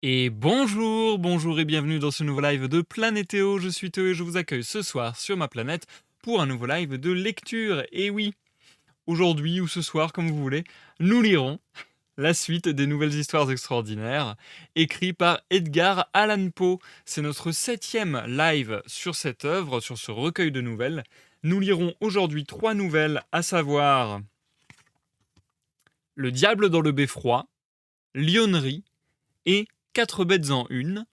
Et bonjour, bonjour et bienvenue dans ce nouveau live de Planétéo. Je suis Théo et je vous accueille ce soir sur ma planète pour un nouveau live de lecture. Et oui, aujourd'hui ou ce soir, comme vous voulez, nous lirons la suite des nouvelles histoires extraordinaires écrites par Edgar Allan Poe. C'est notre 7e live sur cette œuvre, sur ce recueil de nouvelles. Nous lirons aujourd'hui 3 nouvelles, à savoir Le diable dans le beffroi, Lionnerie et 4 bêtes en une.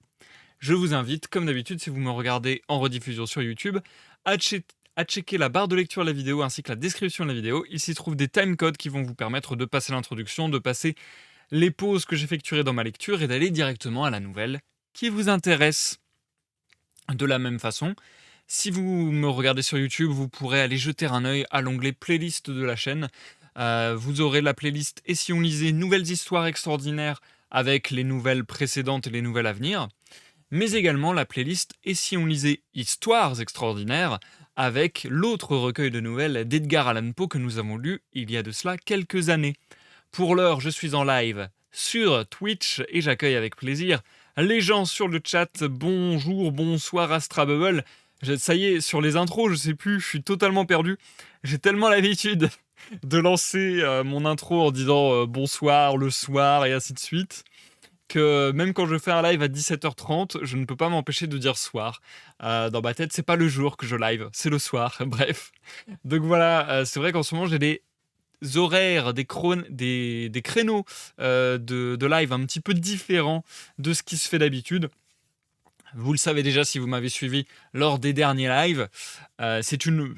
Je vous invite, comme d'habitude, si vous me regardez en rediffusion sur YouTube, à checker la barre de lecture de la vidéo ainsi que la description de la vidéo. Il s'y trouve des timecodes qui vont vous permettre de passer l'introduction, de passer les pauses que j'effectuerai dans ma lecture et d'aller directement à la nouvelle qui vous intéresse. De la même façon, si vous me regardez sur YouTube, vous pourrez aller jeter un œil à l'onglet playlist de la chaîne. Vous aurez la playlist Et si on lisait nouvelles histoires extraordinaires avec les nouvelles précédentes et les nouvelles à venir, mais également la playlist Et si on lisait Histoires extraordinaires avec l'autre recueil de nouvelles d'Edgar Allan Poe que nous avons lu il y a de cela quelques années. Pour l'heure, je suis en live sur Twitch et j'accueille avec plaisir les gens sur le chat. Bonjour, bonsoir Astrabubble. Ça y est, sur les intros, je sais plus, je suis totalement perdu. J'ai tellement l'habitude de lancer mon intro en disant bonsoir le soir et ainsi de suite, que même quand je fais un live à 17h30, je ne peux pas m'empêcher de dire soir. Dans ma tête, c'est pas le jour que je live, c'est le soir. Bref. Donc voilà, c'est vrai qu'en ce moment, j'ai des horaires, des créneaux de live un petit peu différents de ce qui se fait d'habitude. Vous le savez déjà si vous m'avez suivi lors des derniers lives. C'est une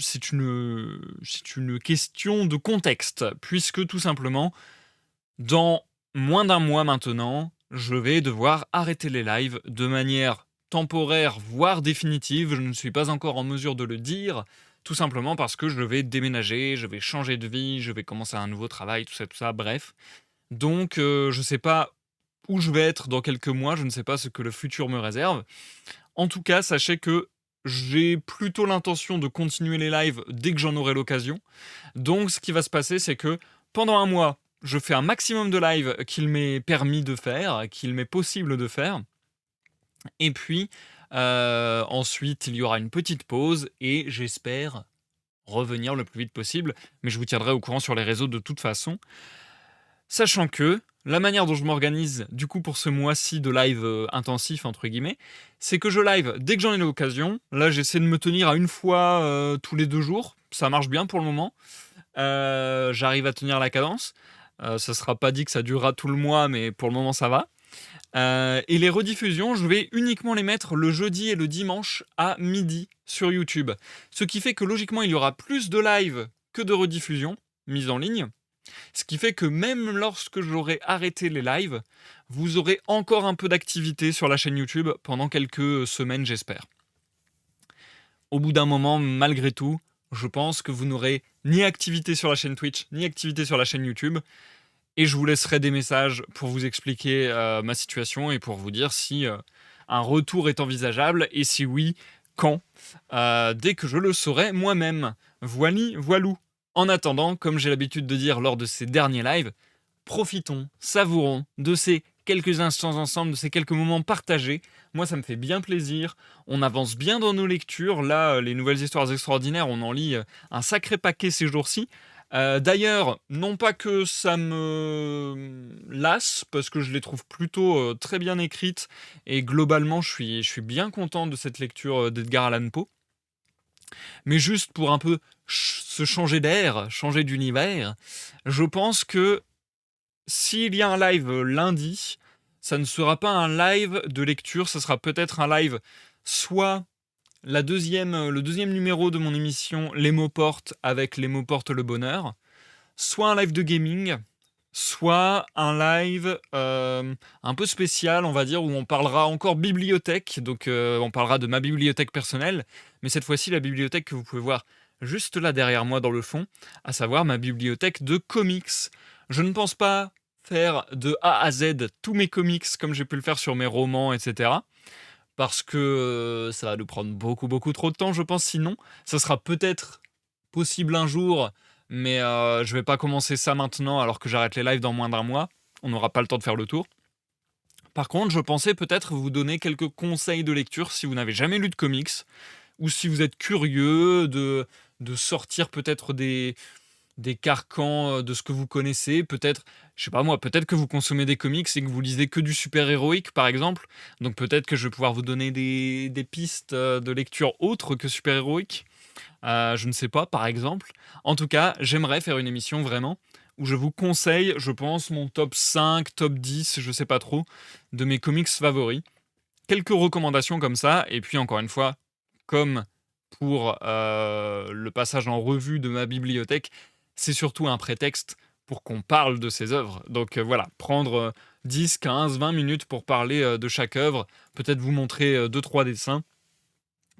question de contexte, puisque tout simplement, dans moins d'un mois maintenant, je vais devoir arrêter les lives de manière temporaire, voire définitive. Je ne suis pas encore en mesure de le dire, tout simplement parce que je vais déménager, je vais changer de vie, je vais commencer un nouveau travail, tout ça, bref. Donc, je ne sais pas où je vais être dans quelques mois, je ne sais pas ce que le futur me réserve. En tout cas, sachez que j'ai plutôt l'intention de continuer les lives dès que j'en aurai l'occasion. Donc, ce qui va se passer, c'est que pendant un mois, je fais un maximum de lives qu'il m'est permis de faire, qu'il m'est possible de faire. Et puis, ensuite, il y aura une petite pause et j'espère revenir le plus vite possible. Mais je vous tiendrai au courant sur les réseaux de toute façon. Sachant que la manière dont je m'organise, du coup, pour ce mois-ci de live intensif, entre guillemets, c'est que je live dès que j'en ai l'occasion. Là, j'essaie de me tenir à une fois tous les 2 jours. Ça marche bien pour le moment. J'arrive à tenir la cadence. Ça sera pas dit que ça durera tout le mois, mais pour le moment, ça va. Et les rediffusions, je vais uniquement les mettre le jeudi et le dimanche à midi sur YouTube. Ce qui fait que logiquement, il y aura plus de live que de rediffusions mises en ligne. Ce qui fait que même lorsque j'aurai arrêté les lives, vous aurez encore un peu d'activité sur la chaîne YouTube pendant quelques semaines, j'espère. Au bout d'un moment, malgré tout, je pense que vous n'aurez ni activité sur la chaîne Twitch, ni activité sur la chaîne YouTube. Et je vous laisserai des messages pour vous expliquer ma situation et pour vous dire si un retour est envisageable et si oui, quand, dès que je le saurai moi-même. Voili, voilou. En attendant, comme j'ai l'habitude de dire lors de ces derniers lives, profitons, savourons de ces quelques instants ensemble, de ces quelques moments partagés. Moi, ça me fait bien plaisir. On avance bien dans nos lectures. Là, les nouvelles histoires extraordinaires, on en lit un sacré paquet ces jours-ci. D'ailleurs, non pas que ça me lasse, parce que je les trouve plutôt très bien écrites, et globalement, je suis bien content de cette lecture d'Edgar Allan Poe, mais juste pour un peu se changer d'air, changer d'univers, je pense que s'il y a un live lundi, ça ne sera pas un live de lecture, ça sera peut-être un live soit le deuxième numéro de mon émission Les mots portent avec Les mots portent le bonheur, soit un live de gaming, soit un live un peu spécial, on va dire, où on parlera encore bibliothèque, donc on parlera de ma bibliothèque personnelle, mais cette fois-ci la bibliothèque que vous pouvez voir juste là derrière moi dans le fond, à savoir ma bibliothèque de comics. Je ne pense pas faire de A à Z tous mes comics comme j'ai pu le faire sur mes romans, etc. Parce que ça va nous prendre beaucoup, beaucoup trop de temps, je pense, sinon. Ça sera peut-être possible un jour, mais je vais pas commencer ça maintenant alors que j'arrête les lives dans moins d'un mois. On n'aura pas le temps de faire le tour. Par contre, je pensais peut-être vous donner quelques conseils de lecture si vous n'avez jamais lu de comics ou si vous êtes curieux de sortir peut-être des carcans, de ce que vous connaissez. Peut-être, je sais pas moi, peut-être que vous consommez des comics et que vous lisez que du super héroïque, par exemple. Donc peut-être que je vais pouvoir vous donner des pistes, de lecture autres que super héroïque. Je ne sais pas, par exemple. En tout cas, j'aimerais faire une émission vraiment où je vous conseille, je pense, mon top 5, top 10, je sais pas trop, de mes comics favoris. Quelques recommandations comme ça et puis encore une fois, comme pour, le passage en revue de ma bibliothèque, c'est surtout un prétexte pour qu'on parle de ces œuvres. Donc, voilà, prendre, 10, 15, 20 minutes pour parler, de chaque œuvre, peut-être vous montrer, 2-3 dessins,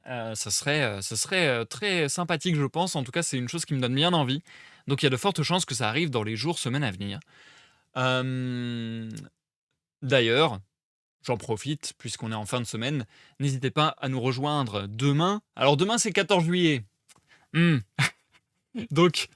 ça serait, très sympathique je pense. En tout cas, c'est une chose qui me donne bien envie. Donc il y a de fortes chances que ça arrive dans les jours, semaines à venir. Hem, D'ailleurs, j'en profite puisqu'on est en fin de semaine, n'hésitez pas à nous rejoindre demain. Alors demain, c'est 14 juillet. Mmh, donc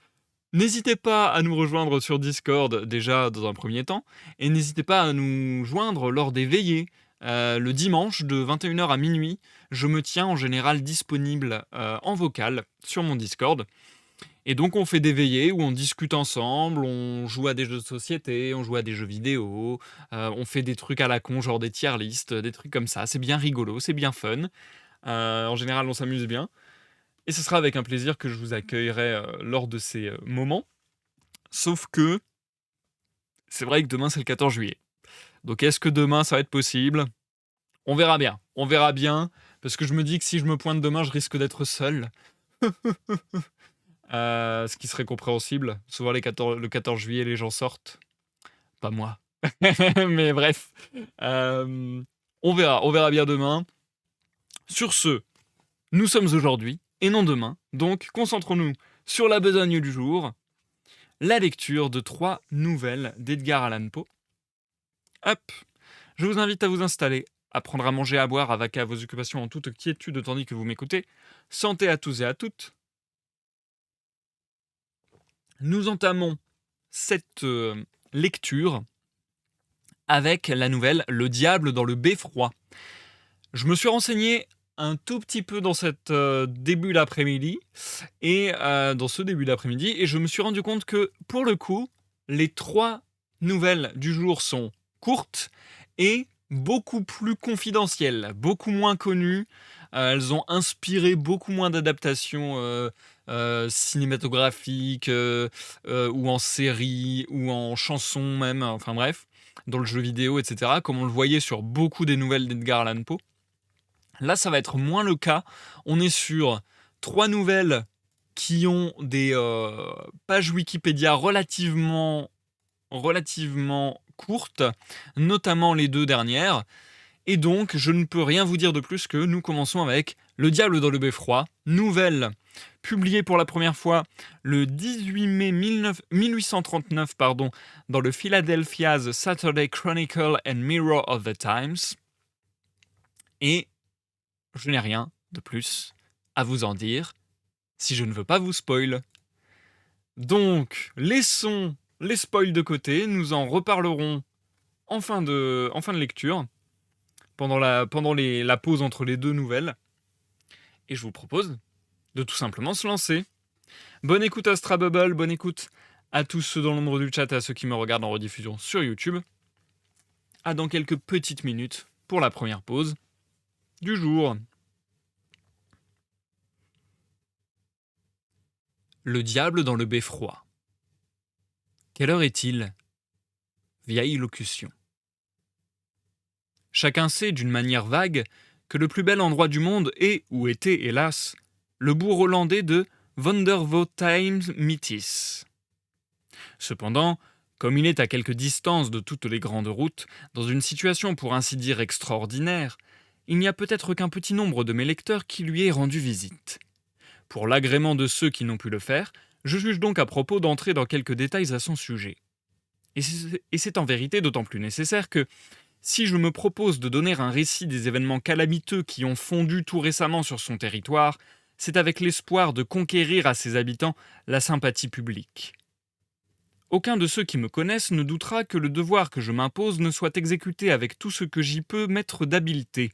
n'hésitez pas à nous rejoindre sur Discord déjà dans un premier temps et n'hésitez pas à nous joindre lors des veillées. Le dimanche de 21 h à minuit, je me tiens en général disponible, en vocal sur mon Discord et donc on fait des veillées où on discute ensemble, on joue à des jeux de société, on joue à des jeux vidéo, on fait des trucs à la con, genre des tier lists, des trucs comme ça. C'est bien rigolo, c'est bien fun. En général, on s'amuse bien et ce sera avec un plaisir que je vous accueillerai, lors de ces, moments. Sauf que c'est vrai que demain, c'est le 14 juillet. Donc est-ce que demain, ça va être possible? On verra bien. On verra bien, parce que je me dis que si je me pointe demain, je risque d'être seul. Ce qui serait compréhensible. Souvent le 14 juillet, les gens sortent. Pas moi. Mais bref, on verra bien demain. Sur ce, nous sommes aujourd'hui et non demain, donc concentrons-nous sur la besogne du jour, la lecture de 3 nouvelles d'Edgar Allan Poe. Hop, je vous invite à vous installer, à prendre à manger, à boire, à vaquer à vos occupations en toute quiétude tandis que vous m'écoutez. Santé à tous et à toutes. Nous entamons cette lecture avec la nouvelle Le diable dans le beffroi. Je me suis renseigné un tout petit peu dans cette début d'après-midi et dans ce début d'après-midi et je me suis rendu compte que pour le coup, les 3 nouvelles du jour sont courtes et beaucoup plus confidentielles, beaucoup moins connues. Elles ont inspiré beaucoup moins d'adaptations, cinématographiques, ou en série ou en chanson même, enfin bref, dans le jeu vidéo et cetera, comme on le voyait sur beaucoup des nouvelles d'Edgar Allan Poe. Là, ça va être moins le cas. On est sur 3 nouvelles qui ont des, pages Wikipédia relativement courtes, notamment les 2 dernières et donc je ne peux rien vous dire de plus que nous commençons avec Le diable dans le beffroi, nouvelle publiée pour la première fois le 18 mai 1839 dans le Philadelphia's Saturday Chronicle and Mirror of the Times. Et je n'ai rien de plus à vous en dire si je ne veux pas vous spoil. Donc, laissons les spoils de côté, nous en reparlerons en fin de lecture, pendant la pause entre les 2 nouvelles. Et je vous propose de tout simplement se lancer. Bonne écoute à Strabubble, bonne écoute à tous ceux dans l'ombre du chat et à ceux qui me regardent en rediffusion sur YouTube. À dans quelques petites minutes pour la première pause du jour. Le diable dans le beffroi. Quelle heure est-il? Vieille locution. Chacun sait d'une manière vague que le plus bel endroit du monde est, ou était hélas, le bourg hollandais de Vondervotteims-Mythis. Cependant, comme il est à quelque distance de toutes les grandes routes, dans une situation pour ainsi dire extraordinaire, il n'y a peut-être qu'un petit nombre de mes lecteurs qui lui aient rendu visite. Pour l'agrément de ceux qui n'ont pu le faire, je juge donc à propos d'entrer dans quelques détails à son sujet. Et c'est en vérité d'autant plus nécessaire que, si je me propose de donner un récit des événements calamiteux qui ont fondu tout récemment sur son territoire, c'est avec l'espoir de conquérir à ses habitants la sympathie publique. Aucun de ceux qui me connaissent ne doutera que le devoir que je m'impose ne soit exécuté avec tout ce que j'y peux mettre d'habileté,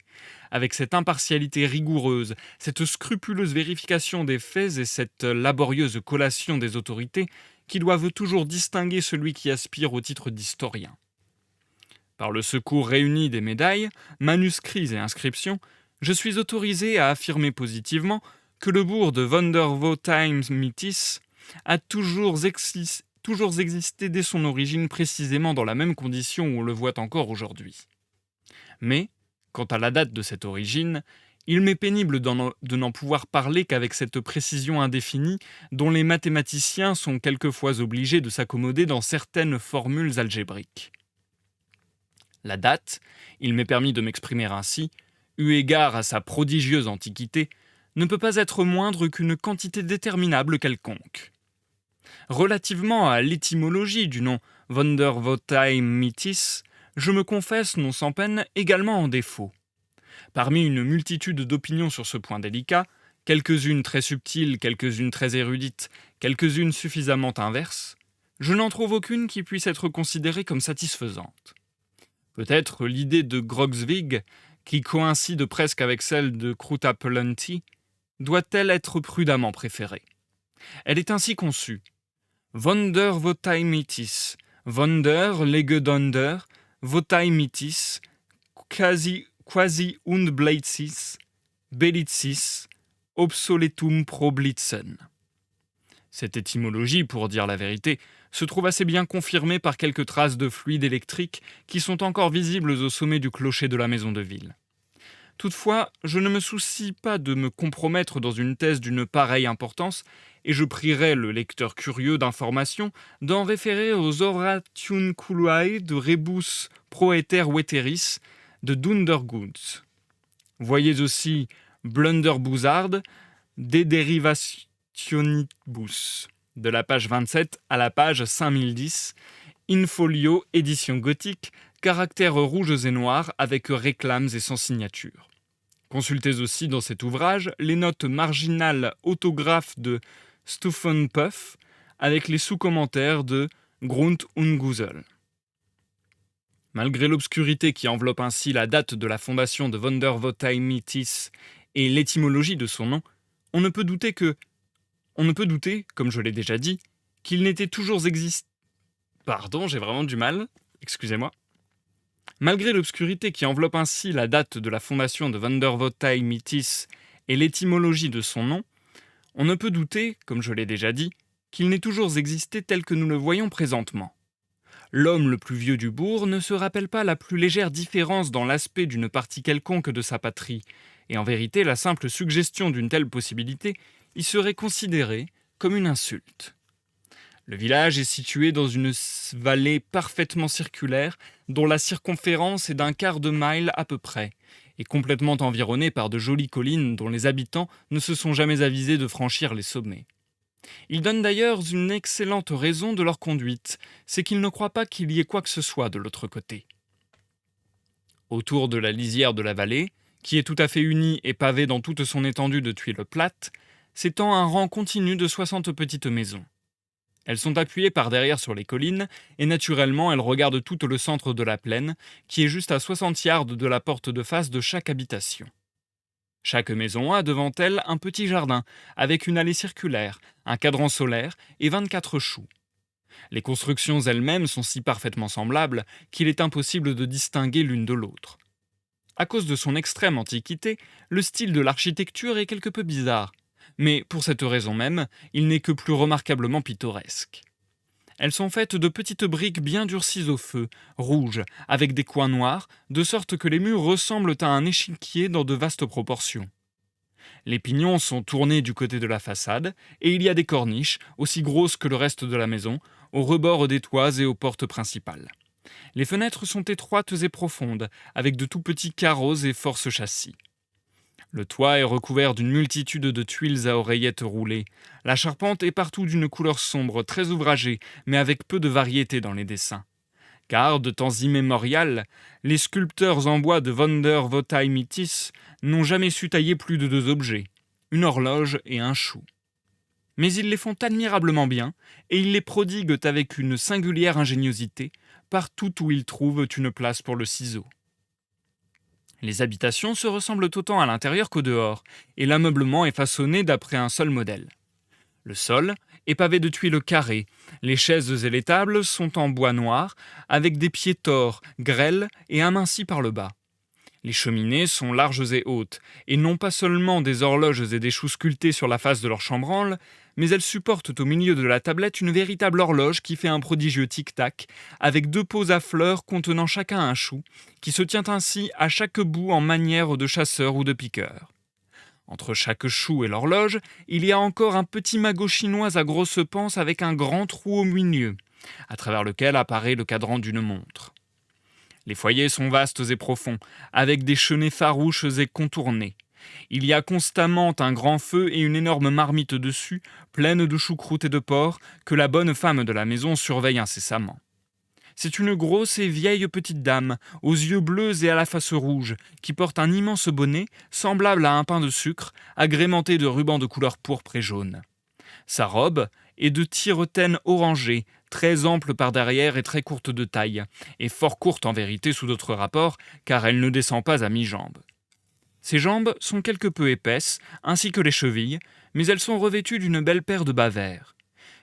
avec cette impartialité rigoureuse, cette scrupuleuse vérification des faits et cette laborieuse collation des autorités qui doivent toujours distinguer celui qui aspire au titre d'historien. Par le secours réuni des médailles, manuscrits et inscriptions, je suis autorisé à affirmer positivement que le bourg de Vondervoetheim-Mythis a toujours existé dès son origine précisément dans la même condition où on le voit encore aujourd'hui. Mais, quant à la date de cette origine, il m'est pénible de n'en pouvoir parler qu'avec cette précision indéfinie dont les mathématiciens sont quelquefois obligés de s'accommoder dans certaines formules algébriques. La date, il m'est permis de m'exprimer ainsi, eu égard à sa prodigieuse antiquité, ne peut pas être moindre qu'une quantité déterminable quelconque. Relativement à l'étymologie du nom Vondervoetheim-Mythis, je me confesse, non sans peine, également en défaut. Parmi une multitude d'opinions sur ce point délicat, quelques-unes très subtiles, quelques-unes très érudites, quelques-unes suffisamment inverses, je n'en trouve aucune qui puisse être considérée comme satisfaisante. Peut-être l'idée de Grogswig, qui coïncide presque avec celle de Kroutapelunti, doit-elle être prudemment préférée. Elle est ainsi conçue. Vondervoetheim-Mythis, Wonder lege donder, Voetheim-Mythis, quasi und Bleitzis, Bellitsis, obsoletum problitzen. Cette étymologie, pour dire la vérité, se trouve assez bien confirmée par quelques traces de fluide électrique qui sont encore visibles au sommet du clocher de la maison de ville. Toutefois, je ne me soucie pas de me compromettre dans une thèse d'une pareille importance, et je prierai le lecteur curieux d'informations d'en référer aux Oratiunculae de Rebus Proeter Veteris de Dundergunz. Voyez aussi Blunderbuzzard De Derivationibus, de la page 27 à la page 5010, in folio, édition gothique, caractères rouges et noirs avec réclames et sans signature. Consultez aussi dans cet ouvrage les notes marginales autographes de Stufenpuff avec les sous-commentaires de Grund und Gusel. Malgré l'obscurité qui enveloppe ainsi la date de la fondation de Vondervoetheim-Mythis et l'étymologie de son nom, on ne peut douter, comme je l'ai déjà dit, qu'il n'était toujours existé. Pardon, j'ai vraiment du mal, excusez-moi. Malgré l'obscurité qui enveloppe ainsi la date de la fondation de Vondervoetheim-Mythis et l'étymologie de son nom, on ne peut douter, comme je l'ai déjà dit, qu'il n'ait toujours existé tel que nous le voyons présentement. L'homme le plus vieux du bourg ne se rappelle pas la plus légère différence dans l'aspect d'une partie quelconque de sa patrie, et en vérité la simple suggestion d'une telle possibilité y serait considérée comme une insulte. Le village est situé dans une vallée parfaitement circulaire, dont la circonférence est d'un quart de mille à peu près, et complètement environné par de jolies collines dont les habitants ne se sont jamais avisés de franchir les sommets. Ils donnent d'ailleurs une excellente raison de leur conduite, c'est qu'ils ne croient pas qu'il y ait quoi que ce soit de l'autre côté. Autour de la lisière de la vallée, qui est tout à fait unie et pavée dans toute son étendue de tuiles plates, s'étend un rang continu de 60 petites maisons. Elles sont appuyées par derrière sur les collines, et naturellement elles regardent tout le centre de la plaine, qui est juste à 60 yards de la porte de face de chaque habitation. Chaque maison a devant elle un petit jardin, avec une allée circulaire, un cadran solaire et 24 choux. Les constructions elles-mêmes sont si parfaitement semblables qu'il est impossible de distinguer l'une de l'autre. À cause de son extrême antiquité, le style de l'architecture est quelque peu bizarre, mais pour cette raison même, il n'est que plus remarquablement pittoresque. Elles sont faites de petites briques bien durcies au feu, rouges, avec des coins noirs, de sorte que les murs ressemblent à un échiquier dans de vastes proportions. Les pignons sont tournés du côté de la façade, et il y a des corniches, aussi grosses que le reste de la maison, aux rebords des toits et aux portes principales. Les fenêtres sont étroites et profondes, avec de tout petits carreaux et force châssis. Le toit est recouvert d'une multitude de tuiles à oreillettes roulées. La charpente est partout d'une couleur sombre, très ouvragée, mais avec peu de variété dans les dessins. Car, de temps immémorial, les sculpteurs en bois de Vondervoetheim-Mythis n'ont jamais su tailler plus de 2 objets, une horloge et un chou. Mais ils les font admirablement bien, et ils les prodiguent avec une singulière ingéniosité, partout où ils trouvent une place pour le ciseau. Les habitations se ressemblent autant à l'intérieur qu'au dehors, et l'ameublement est façonné d'après un seul modèle. Le sol est pavé de tuiles carrées, les chaises et les tables sont en bois noir, avec des pieds tors, grêles et amincis par le bas. Les cheminées sont larges et hautes, et non pas seulement des horloges et des choux sculptés sur la face de leur chambranle, mais elles supportent au milieu de la tablette une véritable horloge qui fait un prodigieux tic-tac, avec 2 pots à fleurs contenant chacun un chou, qui se tient ainsi à chaque bout en manière de chasseur ou de piqueur. Entre chaque chou et l'horloge, il y a encore un petit magot chinois à grosse panse avec un grand trou au milieu, à travers lequel apparaît le cadran d'une montre. Les foyers sont vastes et profonds, avec des chenets farouches et contournés. Il y a constamment un grand feu et une énorme marmite dessus, pleine de choucroute et de porc, que la bonne femme de la maison surveille incessamment. C'est une grosse et vieille petite dame, aux yeux bleus et à la face rouge, qui porte un immense bonnet, semblable à un pain de sucre, agrémenté de rubans de couleur pourpre et jaune. Sa robe est de tiretaine orangée, très ample par derrière et très courte de taille, et fort courte en vérité sous d'autres rapports, car elle ne descend pas à mi-jambe. Ses jambes sont quelque peu épaisses, ainsi que les chevilles, mais elles sont revêtues d'une belle paire de bas verts.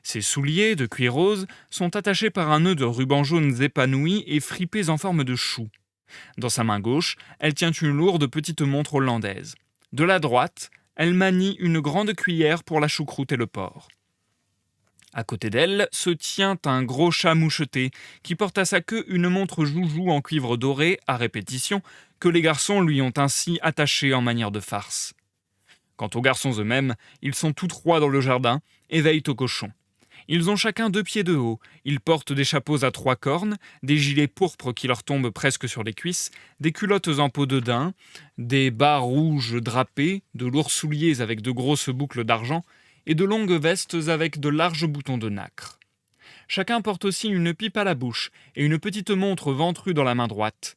Ses souliers, de cuir rose, sont attachés par un nœud de rubans jaunes épanouis et fripés en forme de chou. Dans sa main gauche, elle tient une lourde petite montre hollandaise. De la droite, elle manie une grande cuillère pour la choucroute et le porc. À côté d'elle se tient un gros chat moucheté qui porte à sa queue une montre joujou en cuivre doré à répétition que les garçons lui ont ainsi attachée en manière de farce. Quant aux garçons eux-mêmes, ils sont tous 3 dans le jardin et veillent au cochon. Ils ont chacun 2 pieds de haut, ils portent des chapeaux à 3 cornes, des gilets pourpres qui leur tombent presque sur les cuisses, des culottes en peau de daim, des bas rouges drapés, de lourds souliers avec de grosses boucles d'argent, et de longues vestes avec de larges boutons de nacre. Chacun porte aussi une pipe à la bouche et une petite montre ventrue dans la main droite.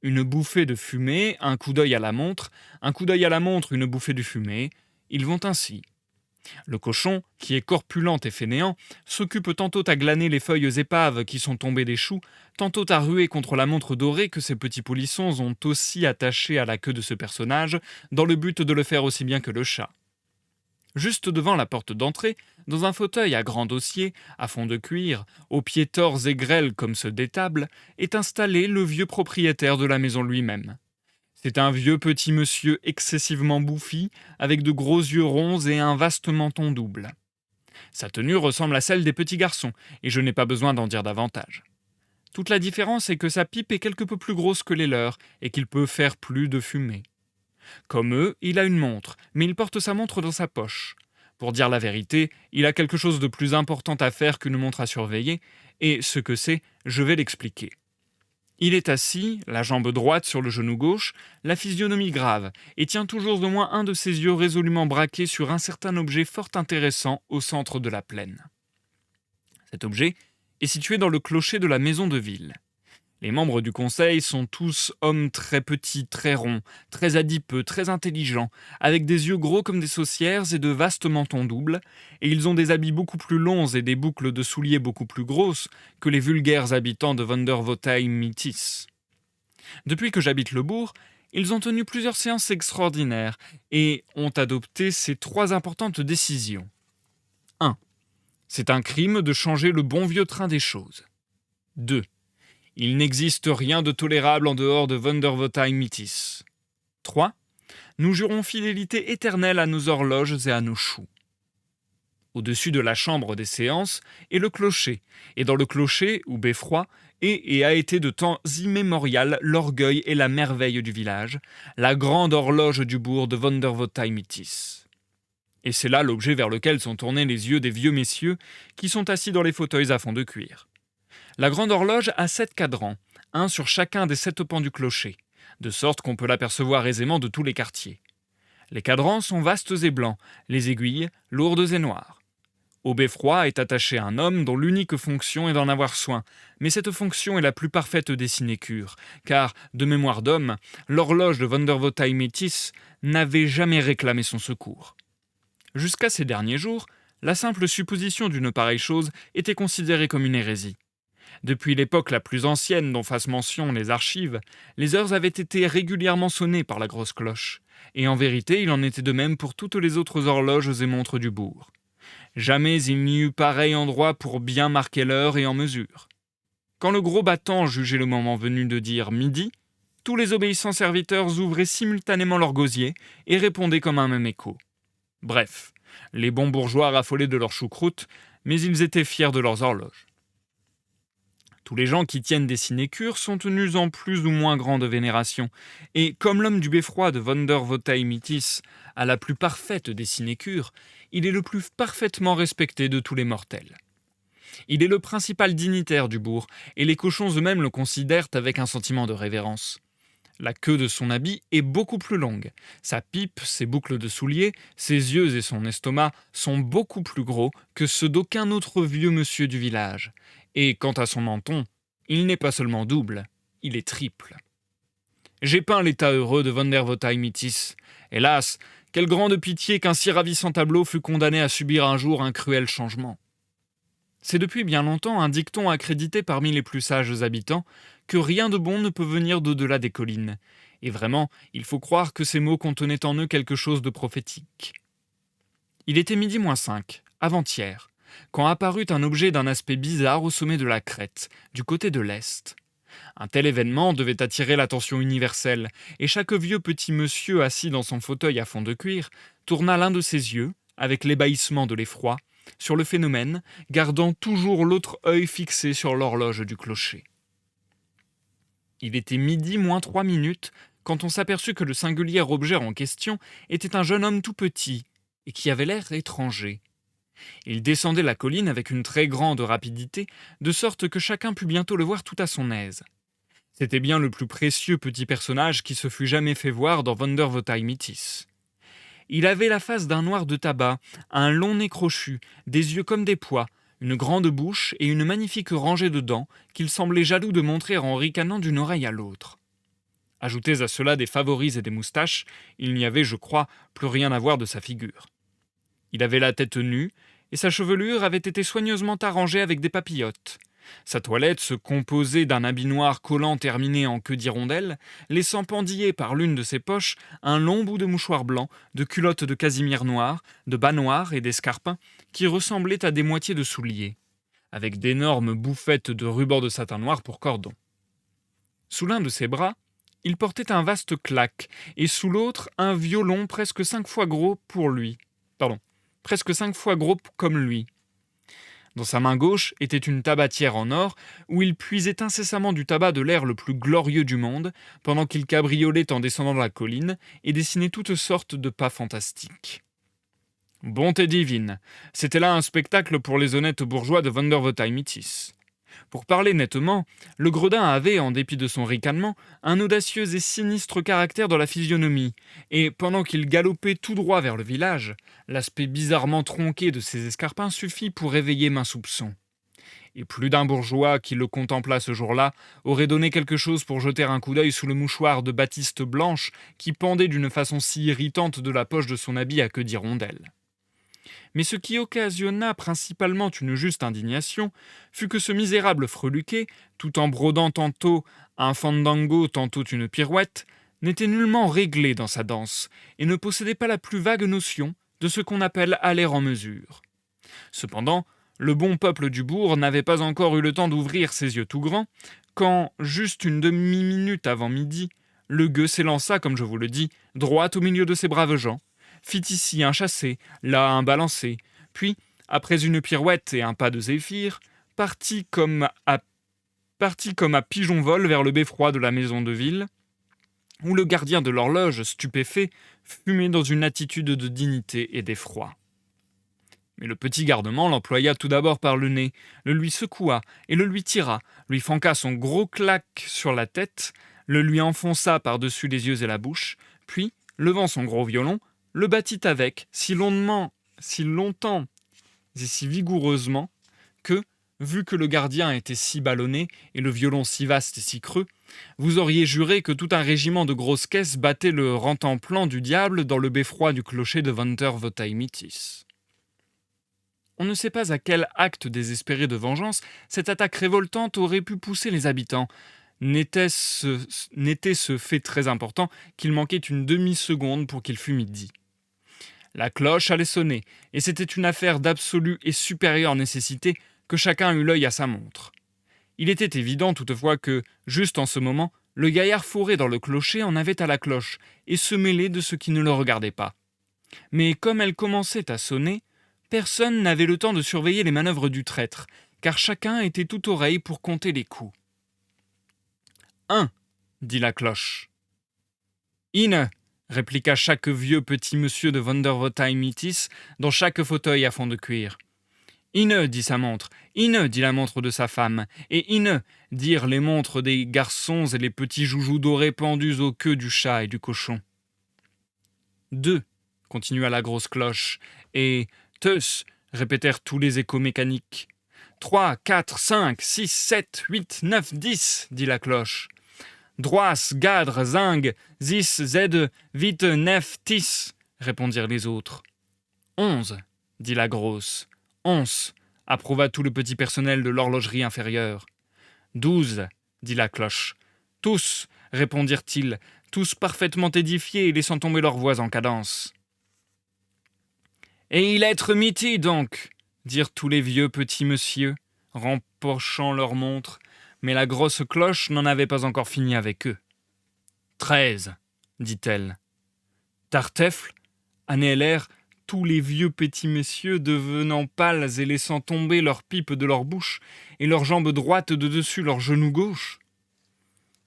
Une bouffée de fumée, un coup d'œil à la montre, un coup d'œil à la montre, une bouffée de fumée. Ils vont ainsi. Le cochon, qui est corpulent et fainéant, s'occupe tantôt à glaner les feuilles épaves qui sont tombées des choux, tantôt à ruer contre la montre dorée que ces petits polissons ont aussi attachée à la queue de ce personnage, dans le but de le faire aussi bien que le chat. Juste devant la porte d'entrée, dans un fauteuil à grand dossier, à fond de cuir, aux pieds torts et grêles comme ceux des tables, est installé le vieux propriétaire de la maison lui-même. C'est un vieux petit monsieur excessivement bouffi, avec de gros yeux ronds et un vaste menton double. Sa tenue ressemble à celle des petits garçons, et je n'ai pas besoin d'en dire davantage. Toute la différence est que sa pipe est quelque peu plus grosse que les leurs, et qu'il peut faire plus de fumée. Comme eux, il a une montre, mais il porte sa montre dans sa poche. Pour dire la vérité, il a quelque chose de plus important à faire qu'une montre à surveiller, et ce que c'est, je vais l'expliquer. Il est assis, la jambe droite sur le genou gauche, la physionomie grave, et tient toujours au moins un de ses yeux résolument braqués sur un certain objet fort intéressant au centre de la plaine. Cet objet est situé dans le clocher de la maison de ville. Les membres du conseil sont tous hommes très petits, très ronds, très adipeux, très intelligents, avec des yeux gros comme des saucières et de vastes mentons doubles, et ils ont des habits beaucoup plus longs et des boucles de souliers beaucoup plus grosses que les vulgaires habitants de Vondervotteimittis. Depuis que j'habite le bourg, ils ont tenu plusieurs séances extraordinaires et ont adopté ces 3 importantes décisions. 1. C'est un crime de changer le bon vieux train des choses. 2. Il n'existe rien de tolérable en dehors de Vondervotteimittis. 3. Nous jurons fidélité éternelle à nos horloges et à nos choux. Au-dessus de la chambre des séances est le clocher, et dans le clocher, où beffroi, est et a été de temps immémorial l'orgueil et la merveille du village, la grande horloge du bourg de Vondervotteimittis. Et c'est là l'objet vers lequel sont tournés les yeux des vieux messieurs qui sont assis dans les fauteuils à fond de cuir. La grande horloge a 7 cadrans, un sur chacun des 7 pans du clocher, de sorte qu'on peut l'apercevoir aisément de tous les quartiers. Les cadrans sont vastes et blancs, les aiguilles lourdes et noires. Au beffroi est attaché un homme dont l'unique fonction est d'en avoir soin, mais cette fonction est la plus parfaite des sinécures, car, de mémoire d'homme, l'horloge de Vondervotteimittis n'avait jamais réclamé son secours. Jusqu'à ces derniers jours, La simple supposition d'une pareille chose était considérée comme une hérésie. Depuis l'époque la plus ancienne dont fassent mention les archives, les heures avaient été régulièrement sonnées par la grosse cloche, et en vérité il en était de même pour toutes les autres horloges et montres du bourg. Jamais il n'y eut pareil endroit pour bien marquer l'heure et en mesure. Quand le gros battant jugeait le moment venu de dire midi, tous les obéissants serviteurs ouvraient simultanément leur gosier et répondaient comme un même écho. Bref, les bons bourgeois raffolaient de leur choucroute, mais ils étaient fiers de leurs horloges. Tous les gens qui tiennent des sinécures sont tenus en plus ou moins grande vénération, et comme l'homme du beffroi de Vondervotteimittis a la plus parfaite des sinécures, il est le plus parfaitement respecté de tous les mortels. Il est le principal dignitaire du bourg, et les cochons eux-mêmes le considèrent avec un sentiment de révérence. La queue de son habit est beaucoup plus longue. Sa pipe, ses boucles de souliers, ses yeux et son estomac sont beaucoup plus gros que ceux d'aucun autre vieux monsieur du village. Et quant à son menton, il n'est pas seulement double, il est triple. J'ai peint l'état heureux de Vondervotteimittis. Hélas, quelle grande pitié qu'un si ravissant tableau fût condamné à subir un jour un cruel changement. C'est depuis bien longtemps un dicton accrédité parmi les plus sages habitants que rien de bon ne peut venir d'au-delà des collines. Et vraiment, il faut croire que ces mots contenaient en eux quelque chose de prophétique. Il était midi moins 5, avant-hier, quand apparut un objet d'un aspect bizarre au sommet de la crête, du côté de l'est. Un tel événement devait attirer l'attention universelle, et chaque vieux petit monsieur assis dans son fauteuil à fond de cuir tourna l'un de ses yeux, avec l'ébahissement de l'effroi, sur le phénomène, gardant toujours l'autre œil fixé sur l'horloge du clocher. Il était midi moins 3 minutes quand on s'aperçut que le singulier objet en question était un jeune homme tout petit et qui avait l'air étranger. Il descendait la colline avec une très grande rapidité, de sorte que chacun put bientôt le voir tout à son aise. C'était bien le plus précieux petit personnage qui se fût jamais fait voir dans Vondervotteimittis. Il avait la face d'un noir de tabac, un long nez crochu, des yeux comme des pois, une grande bouche et une magnifique rangée de dents qu'il semblait jaloux de montrer en ricanant d'une oreille à l'autre. Ajoutez à cela des favoris et des moustaches, il n'y avait, je crois, plus rien à voir de sa figure. Il avait la tête nue, et sa chevelure avait été soigneusement arrangée avec des papillotes. Sa toilette se composait d'un habit noir collant terminé en queue d'hirondelle, laissant pendiller par l'une de ses poches un long bout de mouchoir blanc, de culottes de casimir noir, de bas noirs et d'escarpins qui ressemblaient à des moitiés de souliers, avec d'énormes bouffettes de ruban de satin noir pour cordon. Sous l'un de ses bras, il portait un vaste claque, et sous l'autre un violon presque 5 fois gros comme lui. Dans sa main gauche était une tabatière en or, où il puisait incessamment du tabac de l'air le plus glorieux du monde, pendant qu'il cabriolait en descendant la colline et dessinait toutes sortes de pas fantastiques. Bonté divine, c'était là un spectacle pour les honnêtes bourgeois de Vondervotteimittis. Pour parler nettement, le gredin avait, en dépit de son ricanement, un audacieux et sinistre caractère dans la physionomie, et pendant qu'il galopait tout droit vers le village, l'aspect bizarrement tronqué de ses escarpins suffit pour éveiller maint soupçon. Et plus d'un bourgeois qui le contempla ce jour-là aurait donné quelque chose pour jeter un coup d'œil sous le mouchoir de batiste blanche qui pendait d'une façon si irritante de la poche de son habit à queue d'hirondelle. Mais ce qui occasionna principalement une juste indignation fut que ce misérable freluquet, tout en brodant tantôt un fandango, tantôt une pirouette, n'était nullement réglé dans sa danse et ne possédait pas la plus vague notion de ce qu'on appelle aller en mesure. Cependant, le bon peuple du bourg n'avait pas encore eu le temps d'ouvrir ses yeux tout grands, quand, juste une demi-minute avant midi, le gueux s'élança, comme je vous le dis, droit au milieu de ces braves gens, fit ici un chassé, là un balancé, puis, après une pirouette et un pas de zéphyr, partit comme à pigeon-vol vers le beffroi de la maison de ville, où le gardien de l'horloge, stupéfait, fumait dans une attitude de dignité et d'effroi. Mais le petit gardement l'employa tout d'abord par le nez, le lui secoua et le lui tira, lui fanqua son gros claque sur la tête, le lui enfonça par-dessus les yeux et la bouche, puis, levant son gros violon, le battit avec si longtemps et si vigoureusement que, vu que le gardien était si ballonné et le violon si vaste et si creux, vous auriez juré que tout un régiment de grosses caisses battait le rentemplant du diable dans le beffroi du clocher de Vondervotteimittis. On ne sait pas à quel acte désespéré de vengeance cette attaque révoltante aurait pu pousser les habitants. N'était ce fait très important qu'il manquait une demi-seconde pour qu'il fût midi. La cloche allait sonner, et c'était une affaire d'absolue et supérieure nécessité que chacun eût l'œil à sa montre. Il était évident toutefois que, juste en ce moment, le gaillard fourré dans le clocher en avait à la cloche, et se mêlait de ce qui ne le regardait pas. Mais comme elle commençait à sonner, personne n'avait le temps de surveiller les manœuvres du traître, car chacun était tout oreille pour compter les coups. Un, dit la cloche. Ine, répliqua chaque vieux petit monsieur de Vondervotteimittis dans chaque fauteuil à fond de cuir. Ine, dit sa montre. Ine, dit la montre de sa femme. Et Ine, dirent les montres des garçons et les petits joujoux dorés pendus aux queues du chat et du cochon. Deux, continua la grosse cloche, et teus, répétèrent tous les échos mécaniques. 3, 4, 5, 6, 7, 8, 9, 10, dit la cloche. Droas, gadre, zing, zis, zed, vite, nef, tis, répondirent les autres. 11, dit la grosse. 11, approuva tout le petit personnel de l'horlogerie inférieure. 12, dit la cloche. Tous, répondirent-ils, tous parfaitement édifiés et laissant tomber leurs voix en cadence. Et il être midi, donc, dirent tous les vieux petits messieurs, rempochant leurs montres, mais la grosse cloche n'en avait pas encore fini avec eux. 13, dit-elle. Tartefle, annélèrent tous les vieux petits messieurs devenant pâles et laissant tomber leurs pipes de leur bouche et leurs jambes droites de dessus leur genou gauche.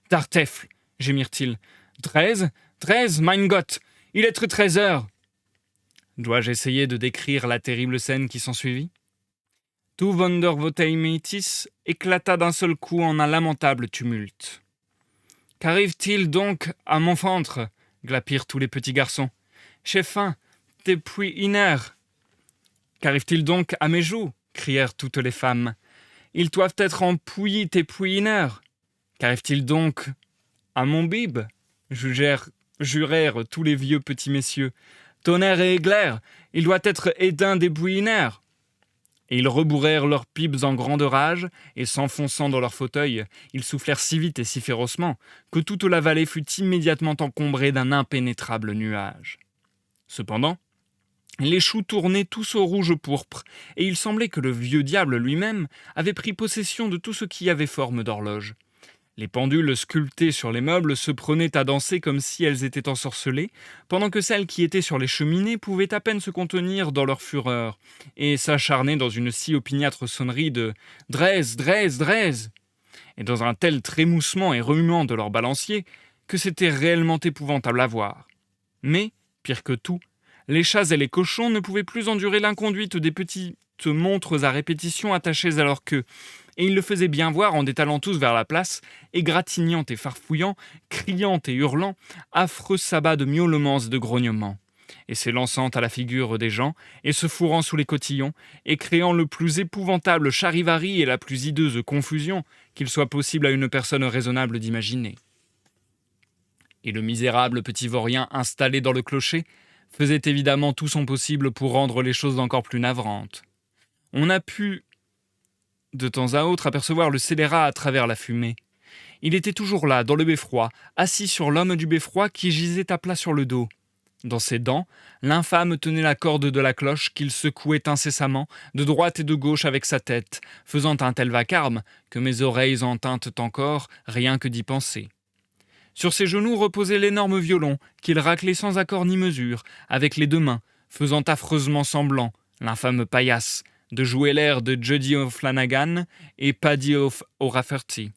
Tartefle, gémirent-ils. 13, mein Gott, il est 13 heures. Dois-je essayer de décrire la terrible scène qui s'ensuivit? Tout Vondervotteimittis éclata d'un seul coup en un lamentable tumulte. Qu'arrive-t-il donc à mon ventre? Glapirent tous les petits garçons. J'ai faim, depuis une heure. Qu'arrive-t-il donc à mes joues? Crièrent toutes les femmes. Ils doivent être empouillis depuis une heure. Qu'arrive-t-il donc à mon bib? Jurèrent tous les vieux petits messieurs. Tonnerre et éclair, il doit être éteint depuis une heure. Et ils rebourrèrent leurs pipes en grande rage, et s'enfonçant dans leurs fauteuils, ils soufflèrent si vite et si férocement que toute la vallée fut immédiatement encombrée d'un impénétrable nuage. Cependant, les choux tournaient tous au rouge pourpre, et il semblait que le vieux diable lui-même avait pris possession de tout ce qui avait forme d'horloge. Les pendules sculptées sur les meubles se prenaient à danser comme si elles étaient ensorcelées, pendant que celles qui étaient sur les cheminées pouvaient à peine se contenir dans leur fureur, et s'acharner dans une si opiniâtre sonnerie de « Draise, draise, draise !» et dans un tel trémoussement et remuement de leurs balanciers que c'était réellement épouvantable à voir. Mais, pire que tout, les chats et les cochons ne pouvaient plus endurer l'inconduite des petites montres à répétition attachées à leur queue, et ils le faisaient bien voir en détalant tous vers la place, égratignant et farfouillant, criant et hurlant, affreux sabbat de miaulements et de grognements, et s'élançant à la figure des gens, et se fourrant sous les cotillons, et créant le plus épouvantable charivari et la plus hideuse confusion qu'il soit possible à une personne raisonnable d'imaginer. Et le misérable petit vaurien installé dans le clocher faisait évidemment tout son possible pour rendre les choses encore plus navrantes. On a pu de temps à autre apercevoir le scélérat à travers la fumée. Il était toujours là, dans le beffroi, assis sur l'homme du beffroi qui gisait à plat sur le dos. Dans ses dents, l'infâme tenait la corde de la cloche qu'il secouait incessamment, de droite et de gauche avec sa tête, faisant un tel vacarme que mes oreilles en tintent encore, rien que d'y penser. Sur ses genoux reposait l'énorme violon, qu'il raclait sans accord ni mesure, avec les deux mains, faisant affreusement semblant, l'infâme paillasse, de jouer l'air de Juddy O'Flanagan et Paddy O'Rafferty.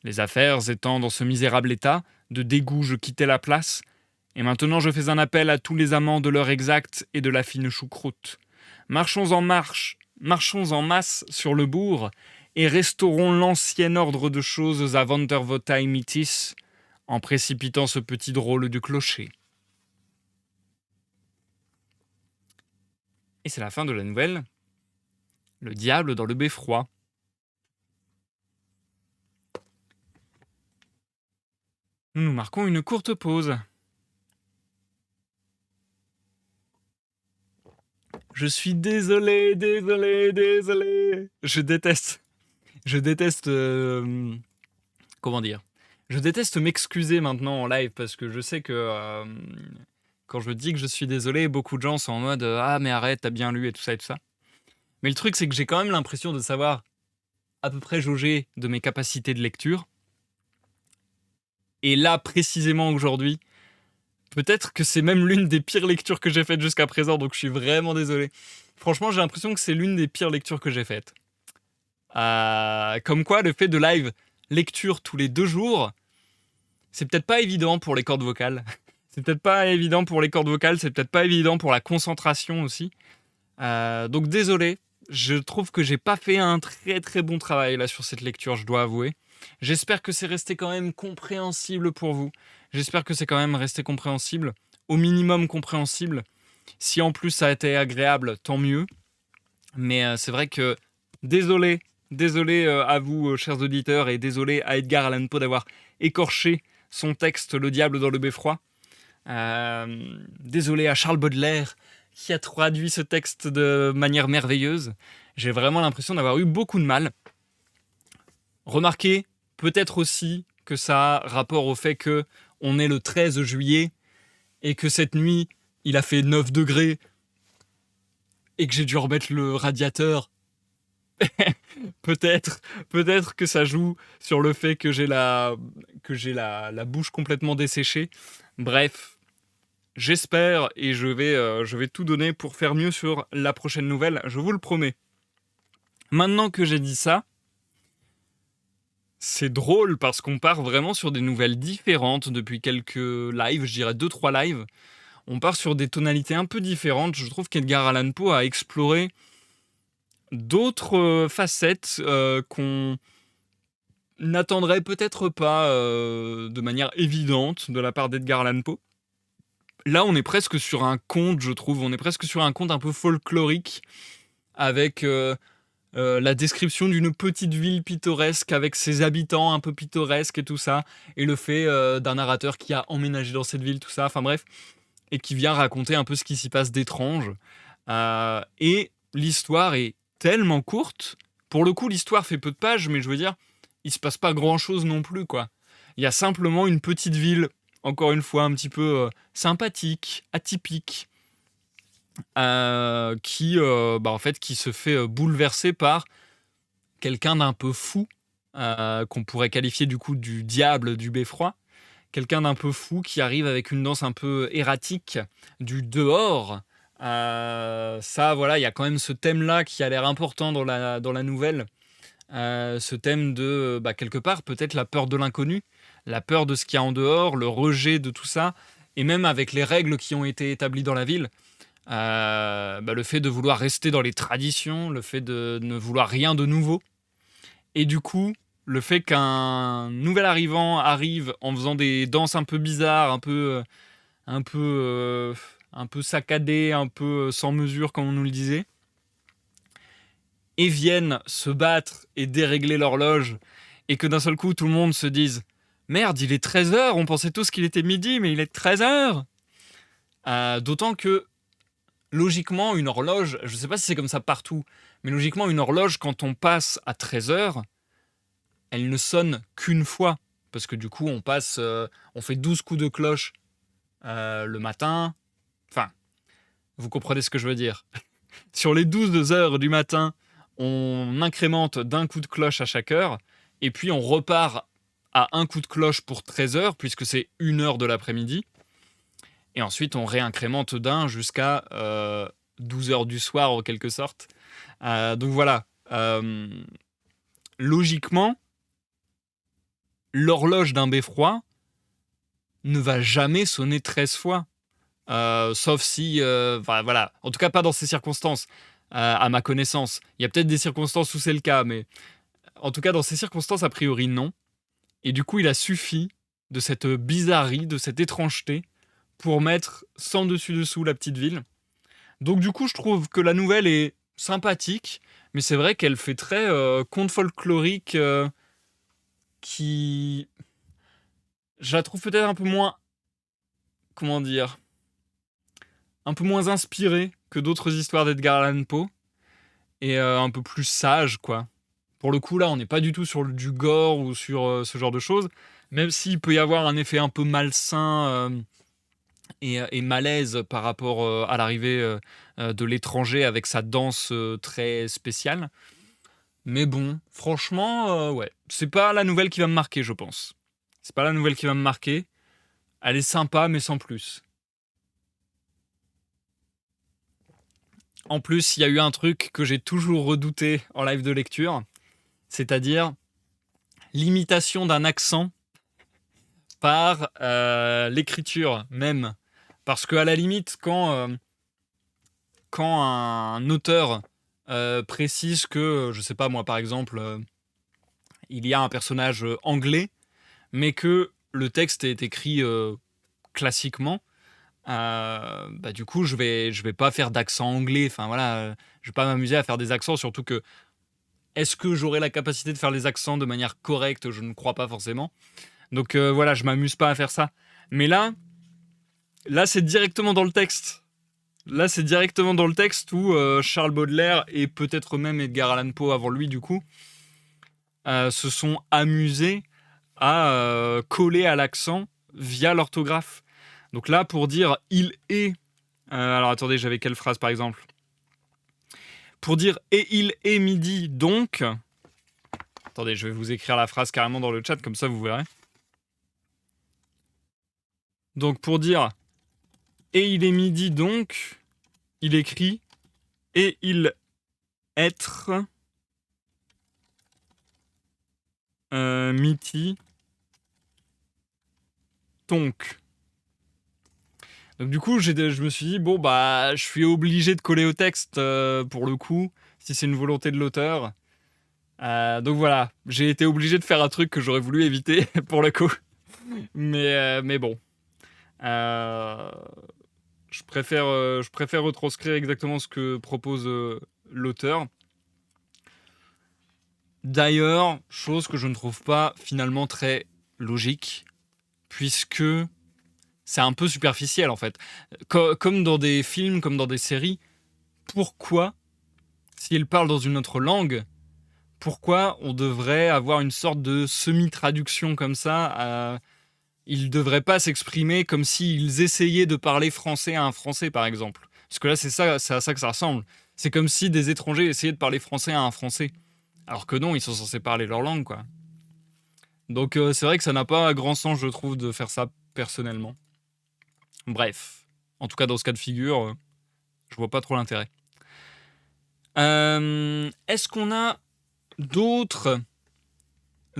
Les affaires étant dans ce misérable état, de dégoût je quittai la place, et maintenant je fais un appel à tous les amants de l'heure exacte et de la fine choucroute. Marchons en masse sur le bourg, et restaurons l'ancien ordre de choses à Vondervotteimittis, en précipitant ce petit drôle du clocher. Et c'est la fin de la nouvelle. Le diable dans le beffroi. Nous marquons une courte pause. Je suis désolé, désolé, désolé. Je déteste, comment dire? Je déteste m'excuser maintenant en live parce que je sais que, quand je dis que je suis désolé, beaucoup de gens sont en mode, «Ah mais arrête, t'as bien lu» et tout ça et tout ça. Mais le truc, c'est que j'ai quand même l'impression de savoir à peu près jauger de mes capacités de lecture et là, précisément aujourd'hui, peut-être que c'est même l'une des pires lectures que j'ai faites jusqu'à présent, donc je suis vraiment désolé. Franchement, j'ai l'impression que c'est l'une des pires lectures que j'ai faites. Comme quoi, le fait de live lecture tous les 2 jours, c'est peut-être pas évident pour les cordes vocales. C'est peut-être pas évident pour les cordes vocales, c'est peut-être pas évident pour la concentration aussi. Donc désolé, je trouve que j'ai pas fait un très très bon travail là sur cette lecture, je dois avouer. J'espère que c'est resté quand même compréhensible pour vous. J'espère que c'est quand même resté compréhensible, au minimum compréhensible. Si en plus ça a été agréable, tant mieux. Mais c'est vrai que désolé, désolé à vous, chers auditeurs, et désolé à Edgar Allan Poe d'avoir écorché son texte Le diable dans le beffroi. Désolé à Charles Baudelaire qui a traduit ce texte de manière merveilleuse. J'ai vraiment l'impression d'avoir eu beaucoup de mal. Remarquez peut-être aussi que ça a rapport au fait que on est le 13 juillet et que cette nuit, il a fait 9 degrés et que j'ai dû remettre le radiateur. Peut-être, peut-être que ça joue sur le fait que j'ai la bouche complètement desséchée. Bref, j'espère et je vais tout donner pour faire mieux sur la prochaine nouvelle, je vous le promets. Maintenant que j'ai dit ça, c'est drôle parce qu'on part vraiment sur des nouvelles différentes depuis quelques lives, je dirais 2-3 lives. On part sur des tonalités un peu différentes. Je trouve qu'Edgar Allan Poe a exploré d'autres facettes qu'on n'attendrait peut-être pas de manière évidente de la part d'Edgar Allan Poe. Là, on est presque sur un conte, je trouve. On est presque sur un conte un peu folklorique avec la description d'une petite ville pittoresque avec ses habitants un peu pittoresques et tout ça, et le fait d'un narrateur qui a emménagé dans cette ville, tout ça, enfin bref, et qui vient raconter un peu ce qui s'y passe d'étrange. Et l'histoire est tellement courte. Pour le coup, l'histoire fait peu de pages, mais je veux dire, il se passe pas grand-chose non plus, quoi. Il y a simplement une petite ville, encore une fois, un petit peu sympathique, atypique, en fait, qui se fait bouleverser par quelqu'un d'un peu fou, qu'on pourrait qualifier du coup du diable du beffroi. Quelqu'un d'un peu fou qui arrive avec une danse un peu erratique du dehors. Ça, voilà, il y a quand même ce thème-là qui a l'air important dans la nouvelle. Ce thème de, quelque part, peut-être la peur de l'inconnu, la peur de ce qu'il y a en dehors, le rejet de tout ça, et même avec les règles qui ont été établies dans la ville. Le fait de vouloir rester dans les traditions, le fait de ne vouloir rien de nouveau. Et du coup, le fait qu'un nouvel arrivant arrive en faisant des danses un peu bizarres, un peu, un peu saccadées, un peu sans mesure, comme on nous le disait, et viennent se battre et dérégler l'horloge, et que d'un seul coup, tout le monde se dise «Merde, il est 13h, on pensait tous qu'il était midi, mais il est 13h!» D'autant que, logiquement, une horloge, je sais pas si c'est comme ça partout, mais logiquement, une horloge, quand on passe à 13h, elle ne sonne qu'une fois. Parce que du coup, on fait 12 coups de cloche le matin. Enfin, vous comprenez ce que je veux dire. Sur les 12 heures du matin, on incrémente d'un coup de cloche à chaque heure. Et puis, on repart à un coup de cloche pour 13 heures, puisque c'est 1 heure de l'après-midi. Et ensuite, on réincrémente d'un jusqu'à 12 heures du soir, en quelque sorte. Donc voilà. Logiquement, l'horloge d'un beffroi ne va jamais sonner 13 fois. Sauf si, voilà. En tout cas, pas dans ces circonstances, à ma connaissance. Il y a peut-être des circonstances où c'est le cas, mais en tout cas, dans ces circonstances, a priori, non. Et du coup, il a suffi de cette bizarrerie, de cette étrangeté, pour mettre sans dessus-dessous la petite ville. Donc du coup, je trouve que la nouvelle est sympathique, mais c'est vrai qu'elle fait très conte folklorique qui... Je la trouve peut-être un peu moins... Comment dire? un peu moins inspiré que d'autres histoires d'Edgar Allan Poe et un peu plus sage, quoi. Pour le coup, là, on n'est pas du tout sur du gore ou sur ce genre de choses, même s'il peut y avoir un effet un peu malsain et malaise par rapport à l'arrivée de l'étranger avec sa danse très spéciale. Mais bon, franchement, ouais, c'est pas la nouvelle qui va me marquer, je pense. C'est pas la nouvelle qui va me marquer. Elle est sympa, mais sans plus. En plus, il y a eu un truc que j'ai toujours redouté en live de lecture, c'est-à-dire l'imitation d'un accent par l'écriture même. Parce qu'à la limite, quand un auteur précise que, je sais pas moi par exemple, il y a un personnage anglais, mais que le texte est écrit classiquement, bah du coup je vais pas faire d'accent anglais, enfin voilà, je vais pas m'amuser à faire des accents, surtout que est-ce que j'aurai la capacité de faire les accents de manière correcte? Je ne crois pas forcément. Donc voilà, je m'amuse pas à faire ça. Mais là c'est directement dans le texte. Là c'est directement dans le texte où Charles Baudelaire et peut-être même Edgar Allan Poe avant lui du coup se sont amusés à coller à l'accent via l'orthographe. Donc là pour dire il est... alors attendez, j'avais quelle phrase par exemple? Pour dire et il est midi donc... Attendez, je vais vous écrire la phrase carrément dans le chat, comme ça vous verrez. Donc pour dire et il est midi donc, il écrit et il être midi donc. Donc du coup, je me suis dit, bon bah je suis obligé de coller au texte pour le coup, si c'est une volonté de l'auteur. Donc voilà, j'ai été obligé de faire un truc que j'aurais voulu éviter pour le coup. Mais bon. Euh, je préfère retranscrire exactement ce que propose l'auteur. D'ailleurs, chose que je ne trouve pas finalement très logique, puisque c'est un peu superficiel en fait. Comme dans des films, comme dans des séries, pourquoi, s'il parle dans une autre langue, pourquoi on devrait avoir une sorte de semi-traduction comme ça Ils ne devraient pas s'exprimer comme s'ils essayaient de parler français à un français, par exemple. Parce que là, c'est à ça que ça ressemble. C'est comme si des étrangers essayaient de parler français à un français. Alors que non, ils sont censés parler leur langue, quoi. Donc c'est vrai que ça n'a pas grand sens, je trouve, de faire ça personnellement. Bref. En tout cas, dans ce cas de figure, je vois pas trop l'intérêt. Est-ce qu'on a d'autres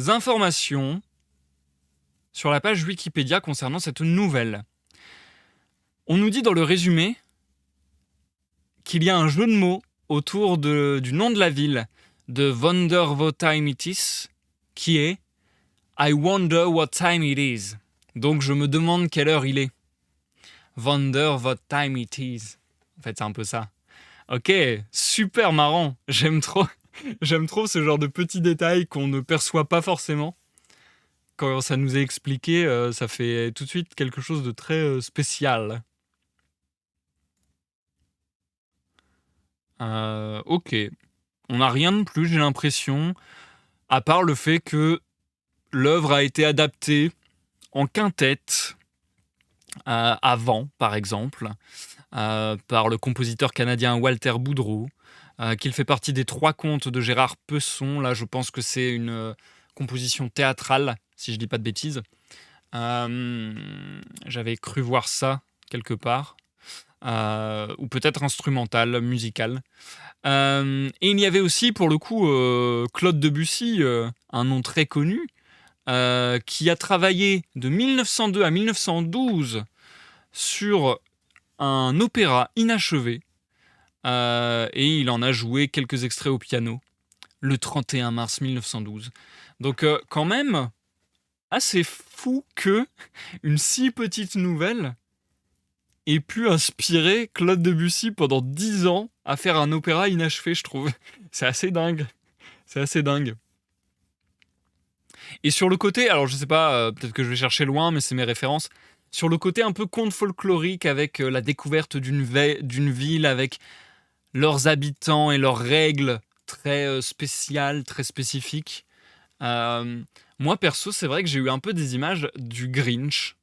informations sur la page Wikipédia concernant cette nouvelle? On nous dit dans le résumé qu'il y a un jeu de mots autour du nom de la ville de Wonder what time it is, qui est I wonder what time it is. Donc je me demande quelle heure il est. Wonder what time it is. En fait, c'est un peu ça. Ok, super marrant. J'aime trop. J'aime trop ce genre de petits détails qu'on ne perçoit pas forcément. Quand ça nous est expliqué, ça fait tout de suite quelque chose de très spécial. Ok. On n'a rien de plus, j'ai l'impression, à part le fait que l'œuvre a été adaptée en quintette avant, par exemple, par le compositeur canadien Walter Boudreau, qu'il fait partie des 3 contes de Gérard Peusson. Là, je pense que c'est une composition théâtrale, si je dis pas de bêtises. J'avais cru voir ça quelque part. Ou peut-être instrumental, musical. Et il y avait aussi, pour le coup, Claude Debussy, un nom très connu, qui a travaillé de 1902 à 1912 sur un opéra inachevé, et il en a joué quelques extraits au piano, le 31 mars 1912. Donc quand même, assez fou que une si petite nouvelle ait pu inspirer Claude Debussy pendant 10 ans à faire un opéra inachevé, je trouve. C'est assez dingue. C'est assez dingue. Et sur le côté, alors je sais pas, peut-être que je vais chercher loin, mais c'est mes références. sur le côté un peu conte folklorique avec la découverte d'une ville, avec leurs habitants et leurs règles très spéciales, très spécifiques. Euh, Moi, perso, c'est vrai que j'ai eu un peu des images du Grinch,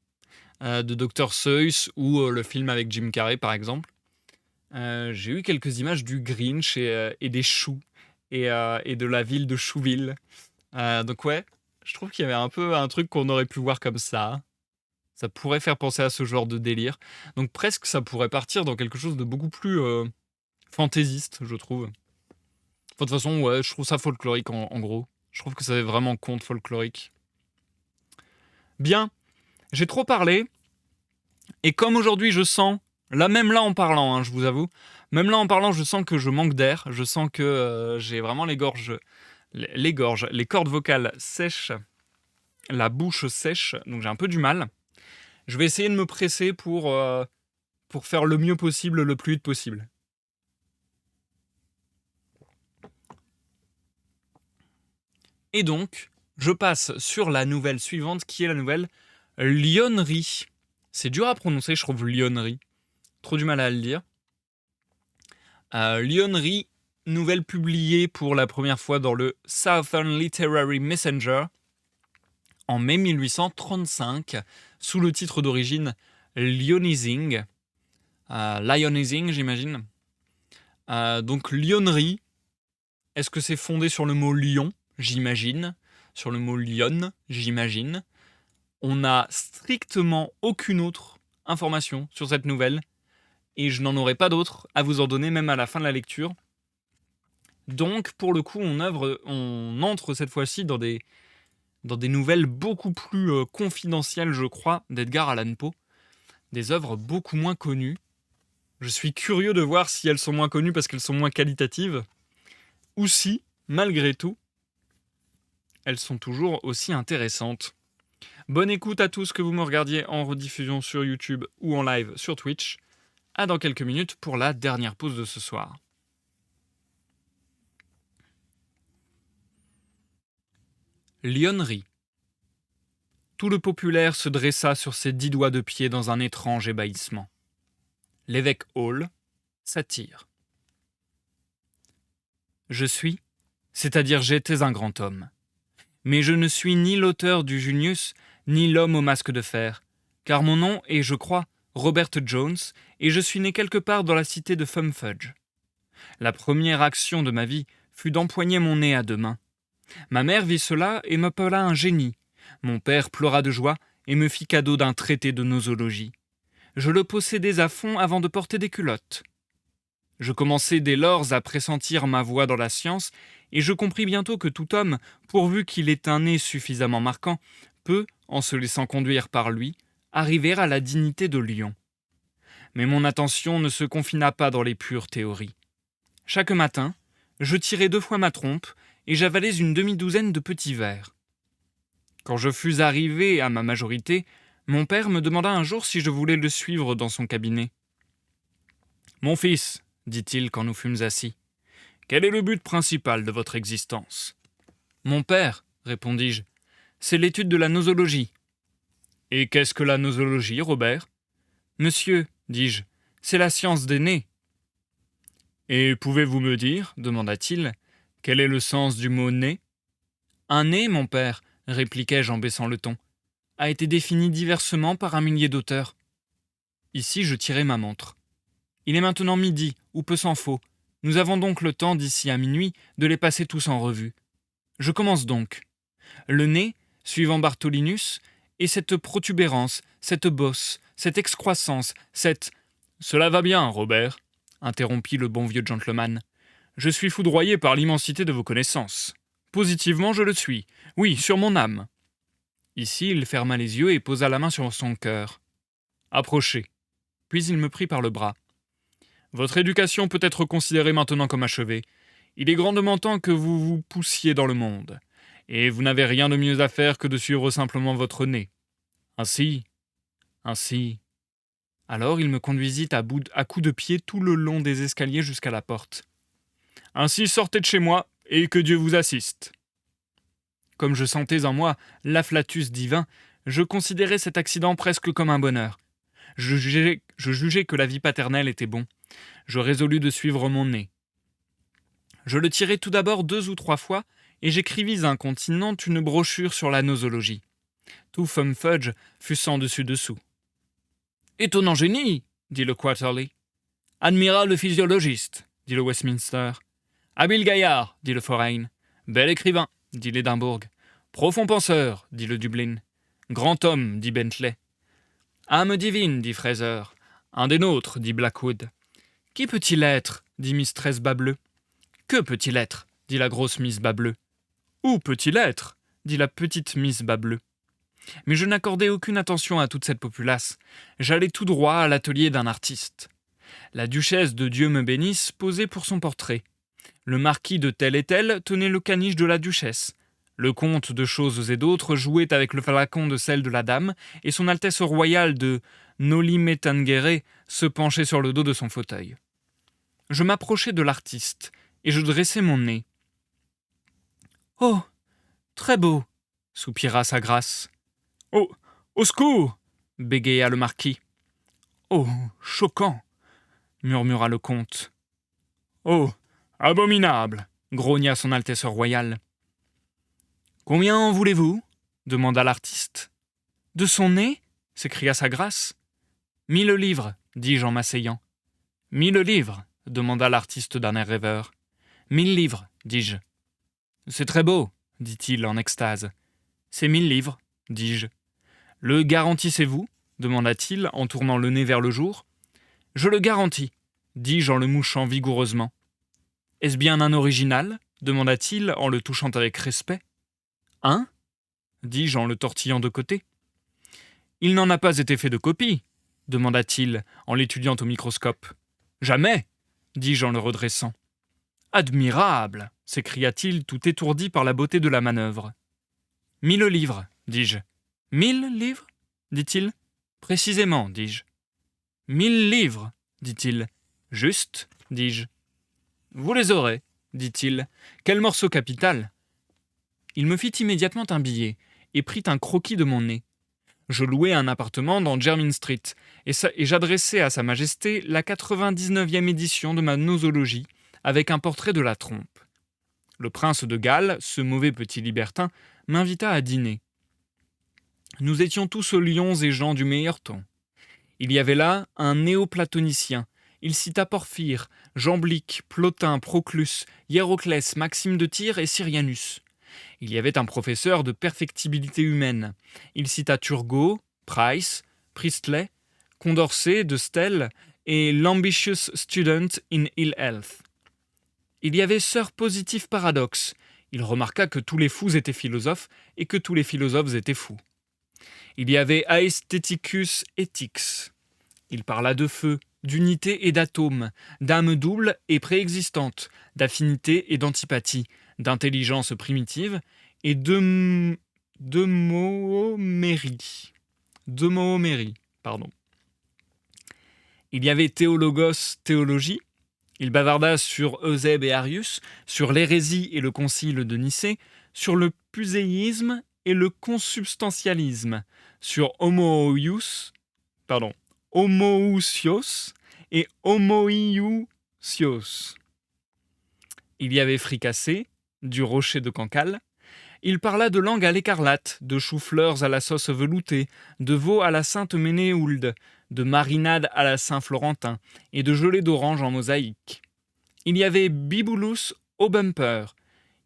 de Dr. Seuss ou le film avec Jim Carrey, par exemple. J'ai eu quelques images du Grinch et des choux et de la ville de Chouville. Donc ouais, je trouve qu'il y avait un peu un truc qu'on aurait pu voir comme ça. Ça pourrait faire penser à ce genre de délire. Donc presque ça pourrait partir dans quelque chose de beaucoup plus fantaisiste, je trouve. Enfin, de toute façon, ouais, je trouve ça folklorique en gros. Je trouve que ça fait vraiment conte folklorique. Bien, j'ai trop parlé. Et comme aujourd'hui je sens, là même là en parlant, hein, je vous avoue, même là en parlant, je sens que je manque d'air. Je sens que j'ai vraiment les cordes vocales sèches, la bouche sèche, donc j'ai un peu du mal. Je vais essayer de me presser pour faire le mieux possible, le plus vite possible. Et donc, je passe sur la nouvelle suivante, qui est la nouvelle Lionnerie. C'est dur à prononcer, je trouve, Lionnerie. Trop du mal à le dire. Lionnerie, nouvelle publiée pour la première fois dans le Southern Literary Messenger en mai 1835, sous le titre d'origine Lionizing. Lionizing, j'imagine. Donc, Lionnerie, est-ce que c'est fondé sur le mot lion? J'imagine. Sur le mot lionne, j'imagine. On n'a strictement aucune autre information sur cette nouvelle, et je n'en aurai pas d'autres à vous en donner même à la fin de la lecture. Donc, pour le coup, on entre cette fois-ci dans des nouvelles beaucoup plus confidentielles, je crois, d'Edgar Allan Poe. Des œuvres beaucoup moins connues. Je suis curieux de voir si elles sont moins connues parce qu'elles sont moins qualitatives, ou si, malgré tout, elles sont toujours aussi intéressantes. Bonne écoute à tous, que vous me regardiez en rediffusion sur YouTube ou en live sur Twitch. À dans quelques minutes pour la dernière pause de ce soir. Lionnerie. Tout le populaire se dressa sur ses 10 doigts de pied dans un étrange ébahissement. L'évêque Hall s'attire. Je suis, c'est-à-dire j'étais un grand homme. Mais je ne suis ni l'auteur du Junius, ni l'homme au masque de fer, car mon nom est, je crois, Robert Jones, et je suis né quelque part dans la cité de Fumfudge. La première action de ma vie fut d'empoigner mon nez à 2 mains. Ma mère vit cela et m'appela un génie. Mon père pleura de joie et me fit cadeau d'un traité de nosologie. Je le possédais à fond avant de porter des culottes. Je commençai dès lors à pressentir ma voie dans la science, et je compris bientôt que tout homme, pourvu qu'il ait un nez suffisamment marquant, peut, en se laissant conduire par lui, arriver à la dignité de lion. Mais mon attention ne se confina pas dans les pures théories. Chaque matin, je tirai 2 fois ma trompe, et j'avalais une demi-douzaine de petits verres. Quand je fus arrivé à ma majorité, mon père me demanda un jour si je voulais le suivre dans son cabinet. « Mon fils, dit-il quand nous fûmes assis, quel est le but principal de votre existence ?»« Mon père, répondis-je, c'est l'étude de la nosologie. »« Et qu'est-ce que la nosologie, Robert ?»« Monsieur, dis-je, c'est la science des nez. »« Et pouvez-vous me dire, demanda-t-il, quel est le sens du mot nez ?»« Un nez, mon père, répliquai-je en baissant le ton, a été défini diversement par un millier d'auteurs. Ici, je tirai ma montre. Il est maintenant midi, ou peu s'en faut. Nous avons donc le temps, d'ici à minuit, de les passer tous en revue. Je commence donc. Le nez, suivant Bartholinus, est cette protubérance, cette bosse, cette excroissance, cette... « Cela va bien, Robert, interrompit le bon vieux gentleman. Je suis foudroyé par l'immensité de vos connaissances. Positivement, je le suis. Oui, sur mon âme. Ici, il ferma les yeux et posa la main sur son cœur. Approchez. Puis il me prit par le bras. Votre éducation peut être considérée maintenant comme achevée. Il est grandement temps que vous vous poussiez dans le monde. Et vous n'avez rien de mieux à faire que de suivre simplement votre nez. Ainsi. Alors il me conduisit à coups de pied tout le long des escaliers jusqu'à la porte. Ainsi sortez de chez moi, et que Dieu vous assiste. Comme je sentais en moi l'afflatus divin, Je considérais cet accident presque comme un bonheur. Je jugeais que la vie paternelle était bon. Je résolus de suivre mon nez. Je le tirai tout d'abord 2 ou 3 fois, et j'écrivis incontinent une brochure sur la nosologie. Tout Fudge fut sans dessus-dessous. « Étonnant génie !» dit le Quarterly. « Admirable physiologiste !» dit le Westminster. « Habile gaillard !» dit le Foreign. « Bel écrivain !» dit l'Édimbourg. « Profond penseur !» dit le Dublin. « Grand homme !» dit Bentley. « Âme divine !» dit Fraser. « Un des nôtres !» dit Blackwood. « Qui peut-il être ?» dit Mistress Bas-Bleu. « Que peut-il être ?» dit la grosse Miss Bas-Bleu. « Où peut-il être ?» dit la petite Miss Bas-Bleu. Mais je n'accordais aucune attention à toute cette populace. J'allais tout droit à l'atelier d'un artiste. La duchesse de Dieu me bénisse posait pour son portrait. Le marquis de tel et tel tenait le caniche de la duchesse. Le comte de Choses et d'autres jouait avec le flacon de celle de la dame, et son Altesse royale de Nolimetangere se penchait sur le dos de son fauteuil. Je m'approchai de l'artiste, et je dressai mon nez. « Oh, très beau !» soupira sa grâce. « Oh, au secours !» bégaya le marquis. « Oh, choquant !» murmura le comte. « Oh, abominable !» grogna son Altesse royale. « Combien en voulez-vous » demanda l'artiste. « De son nez » s'écria sa grâce. « 1000 livres, dis-je en m'asseyant. « 1000 livres » demanda l'artiste d'un air rêveur. « 1000 livres, dis-je. »« C'est très beau, » dit-il en extase. « C'est 1000 livres, dis-je. »« Le garantissez-vous » demanda-t-il en tournant le nez vers le jour. « Je le garantis, » dis-je en le mouchant vigoureusement. « Est-ce bien un original » demanda-t-il en le touchant avec respect. « Hein » dis-je en le tortillant de côté. « Il n'en a pas été fait de copie » demanda-t-il en l'étudiant au microscope. « Jamais » dis-je en le redressant. « Admirable » s'écria-t-il tout étourdi par la beauté de la manœuvre. « 1000 livres, dis-je. « 1000 livres » dit-il. « Précisément, dis-je. »« 1000 livres, dit-il. « Juste, dis-je. »« Vous les aurez, dit-il. Quel morceau capital !» Il me fit immédiatement un billet et prit un croquis de mon nez. Je louai un appartement dans Jermyn Street et j'adressai à Sa Majesté la 99e édition de ma nosologie avec un portrait de la trompe. Le prince de Galles, ce mauvais petit libertin, m'invita à dîner. Nous étions tous lions et gens du meilleur temps. Il y avait là un néoplatonicien. Il cita Porphyre, Jamblique, Plotin, Proclus, Hiéroclès, Maxime de Tyr et Syrianus. Il y avait un professeur de perfectibilité humaine. Il cita Turgot, Price, Priestley, Condorcet de Stel et l'ambitious student in ill health. Il y avait Sir Positive Paradoxe. Il remarqua que tous les fous étaient philosophes et que tous les philosophes étaient fous. Il y avait Aestheticus Ethics. Il parla de feu, d'unité et d'atomes, d'âme double et préexistante, d'affinité et d'antipathie, d'intelligence primitive et de moomérie. Il y avait Théologos Théologie. Il bavarda sur Eusèbe et Arius, sur l'hérésie et le concile de Nicée, sur le puséisme et le consubstantialisme, sur homoousios et homoiousios. Il y avait fricassé, du rocher de Cancale. Il parla de langue à l'écarlate, de choux-fleurs à la sauce veloutée, de veau à la sainte Ménéhoulde, de marinade à la Saint-Florentin et de gelée d'orange en mosaïque. Il y avait Bibulus au bumper.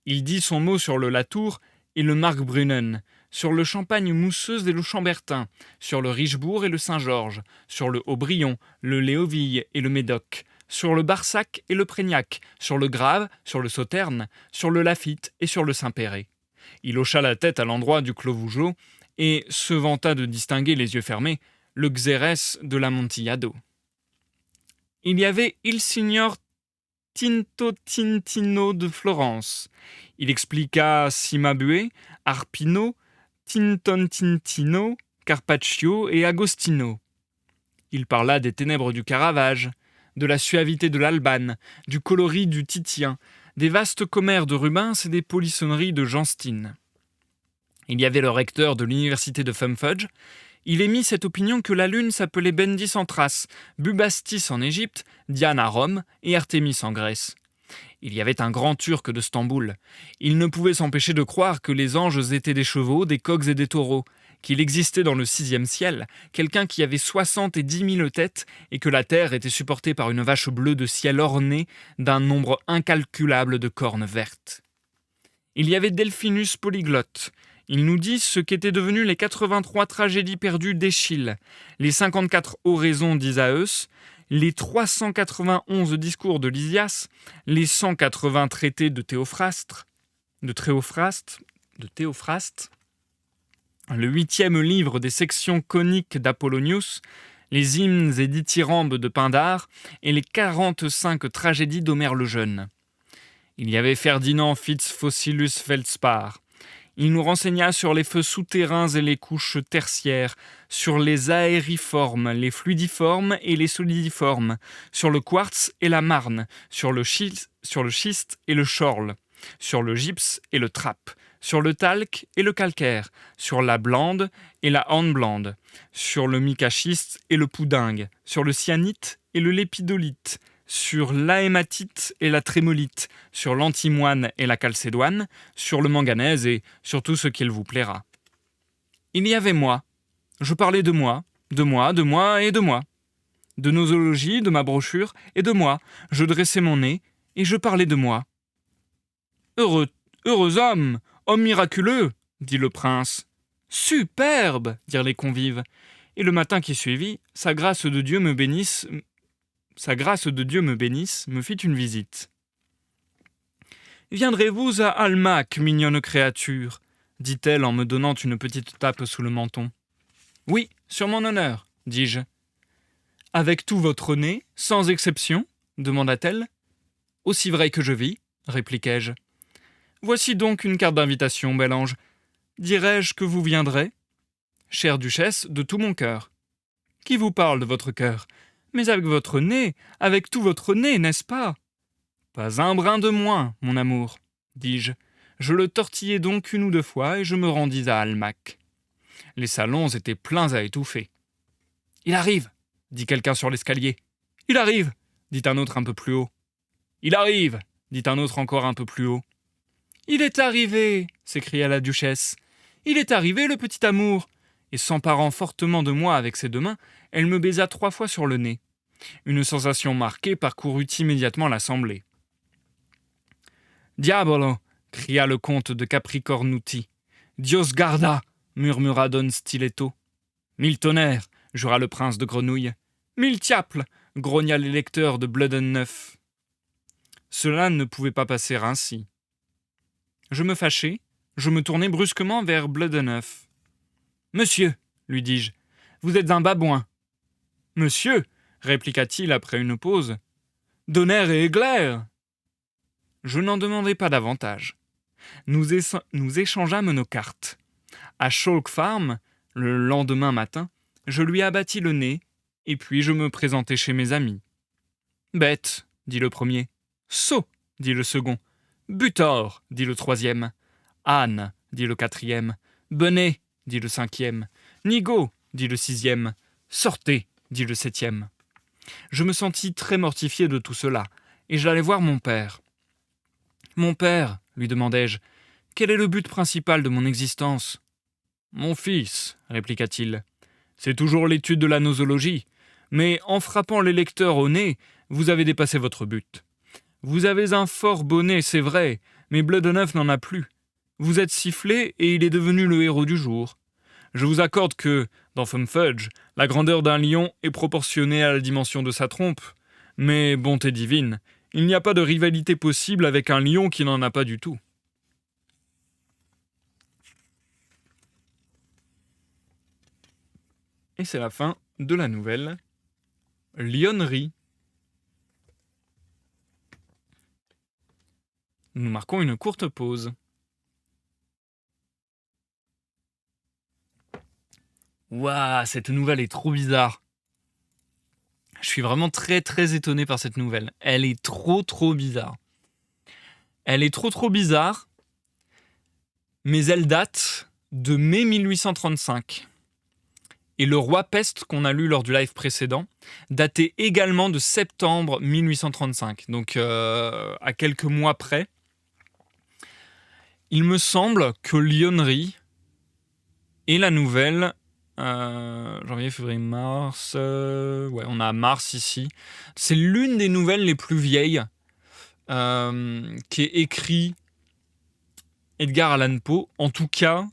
Il dit son mot sur le Latour et le Markbrunnen, sur le Champagne mousseuse et le Chambertin, sur le Richebourg et le Saint-Georges, sur le Haut-Brion, le Léoville et le Médoc, sur le Barsac et le Prégnac, sur le Grave, sur le Sauterne, sur le Lafitte et sur le Saint-Péret. Il hocha la tête à l'endroit du Clos Vougeot et se vanta de distinguer les yeux fermés le Xérès de l'Amontillado. Il y avait Il Signor Tintotintino de Florence. Il expliqua Cimabue, Arpino, Tintontintino, Carpaccio et Agostino. Il parla des ténèbres du Caravage, de la suavité de l'Albane, du coloris du Titien, des vastes commères de Rubens et des polissonneries de Janstein. Il y avait le recteur de l'université de Fumfudge. Il émit cette opinion que la lune s'appelait Bendis en Thrace, Bubastis en Égypte, Diane à Rome et Artémis en Grèce. Il y avait un grand turc de Stamboul. Il ne pouvait s'empêcher de croire que les anges étaient des chevaux, des coqs et des taureaux, qu'il existait dans le 6e ciel quelqu'un qui avait 60 et 10 000 têtes et que la terre était supportée par une vache bleue de ciel ornée d'un nombre incalculable de cornes vertes. Il y avait Delphinus polyglotte. Il nous dit ce qu'étaient devenues les 83 tragédies perdues d'Échille, les 54 oraisons d'Isaeus, les 391 discours de Lysias, les 180 traités de Théophraste, le 8e livre des sections coniques d'Apollonius, les hymnes et dithyrambes de Pindare et les 45 tragédies d'Homère le Jeune. Il y avait Ferdinand Fitzfossilius Feldspar. Il nous renseigna sur les feux souterrains et les couches tertiaires, sur les aériformes, les fluidiformes et les solidiformes, sur le quartz et la marne, sur le schiste et le schorl, sur le gypse et le trapp, sur le talc et le calcaire, sur la blande et la hornblende, sur le micaschiste et le poudingue, sur le cyanite et le lépidolite, sur l'ahématite et la trémolite, sur l'antimoine et la chalcédoine, sur le manganèse et sur tout ce qu'il vous plaira. Il y avait moi. Je parlais de moi et de moi. De nosologie, de ma brochure et de moi. Je dressais mon nez et je parlais de moi. Heureux homme, homme miraculeux, dit le prince. Superbe, dirent les convives. Et le matin qui suivit, sa grâce de Dieu me bénisse, me fit une visite. Viendrez-vous à Almac, mignonne créature, dit-elle en me donnant une petite tape sous le menton. Oui, sur mon honneur, dis-je. Avec tout votre nez, sans exception, demanda-t-elle. Aussi vrai que je vis, répliquai-je. Voici donc une carte d'invitation, bel ange. Dirais-je que vous viendrez? Chère duchesse, de tout mon cœur. Qui vous parle de votre cœur? Mais avec tout votre nez, n'est-ce pas? Pas un brin de moins, mon amour, dis-je. Je le tortillai donc 1 ou 2 fois et je me rendis à Almac. Les salons étaient pleins à étouffer. Il arrive, dit quelqu'un sur l'escalier. Il arrive, dit un autre un peu plus haut. Il arrive, dit un autre encore un peu plus haut. Il est arrivé, s'écria la duchesse. Il est arrivé, le petit amour. Et s'emparant fortement de moi avec ses 2 mains, elle me baisa 3 fois sur le nez. Une sensation marquée parcourut immédiatement l'assemblée. Diabolo, cria le comte de Capricornuti. Dios garda, murmura Don Stiletto. 1000 tonnerres, jura le prince de Grenouille. 1000 diaples, grogna l'électeur de Blood-and-Neuf. Cela ne pouvait pas passer ainsi. Je me fâchai, je me tournai brusquement vers Blood-and-Neuf. Monsieur, lui dis-je, vous êtes un babouin. Monsieur, répliqua-t-il après une pause, Donner et éclair. Je n'en demandai pas davantage. Nous échangeâmes nos cartes. À Chalk Farm, le lendemain matin, je lui abattis le nez, et puis je me présentai chez mes amis. Bête, dit le premier. Sot, dit le second. Butor, dit le troisième. Âne, dit le quatrième. Benet, dit le 5e. Nigo, dit le 6e. Sortez, dit le 7e. Je me sentis très mortifié de tout cela, et j'allai voir mon père. Mon père, lui demandai-je, quel est le but principal de mon existence? Mon fils, répliqua-t-il, c'est toujours l'étude de la nosologie, mais en frappant les lecteurs au nez, vous avez dépassé votre but. Vous avez un fort beau nez, c'est vrai, mais Blood-and-Neuf n'en a plus. Vous êtes sifflé et il est devenu le héros du jour. Je vous accorde que, dans Fumfudge, la grandeur d'un lion est proportionnée à la dimension de sa trompe. Mais, bonté divine, il n'y a pas de rivalité possible avec un lion qui n'en a pas du tout. Et c'est la fin de la nouvelle Lionnerie. Nous marquons une courte pause. Waouh, cette nouvelle est trop bizarre. Je suis vraiment très très étonné par cette nouvelle. Elle est trop bizarre. Elle est trop bizarre, mais elle date de mai 1835. Et Le Roi Peste, qu'on a lu lors du live précédent, datait également de septembre 1835, donc à quelques mois près. Il me semble que Lyonnerie et la nouvelle, janvier, février, mars, ouais, on a mars ici. C'est l'une des nouvelles les plus vieilles qui est écrit Edgar Allan Poe, en tout cas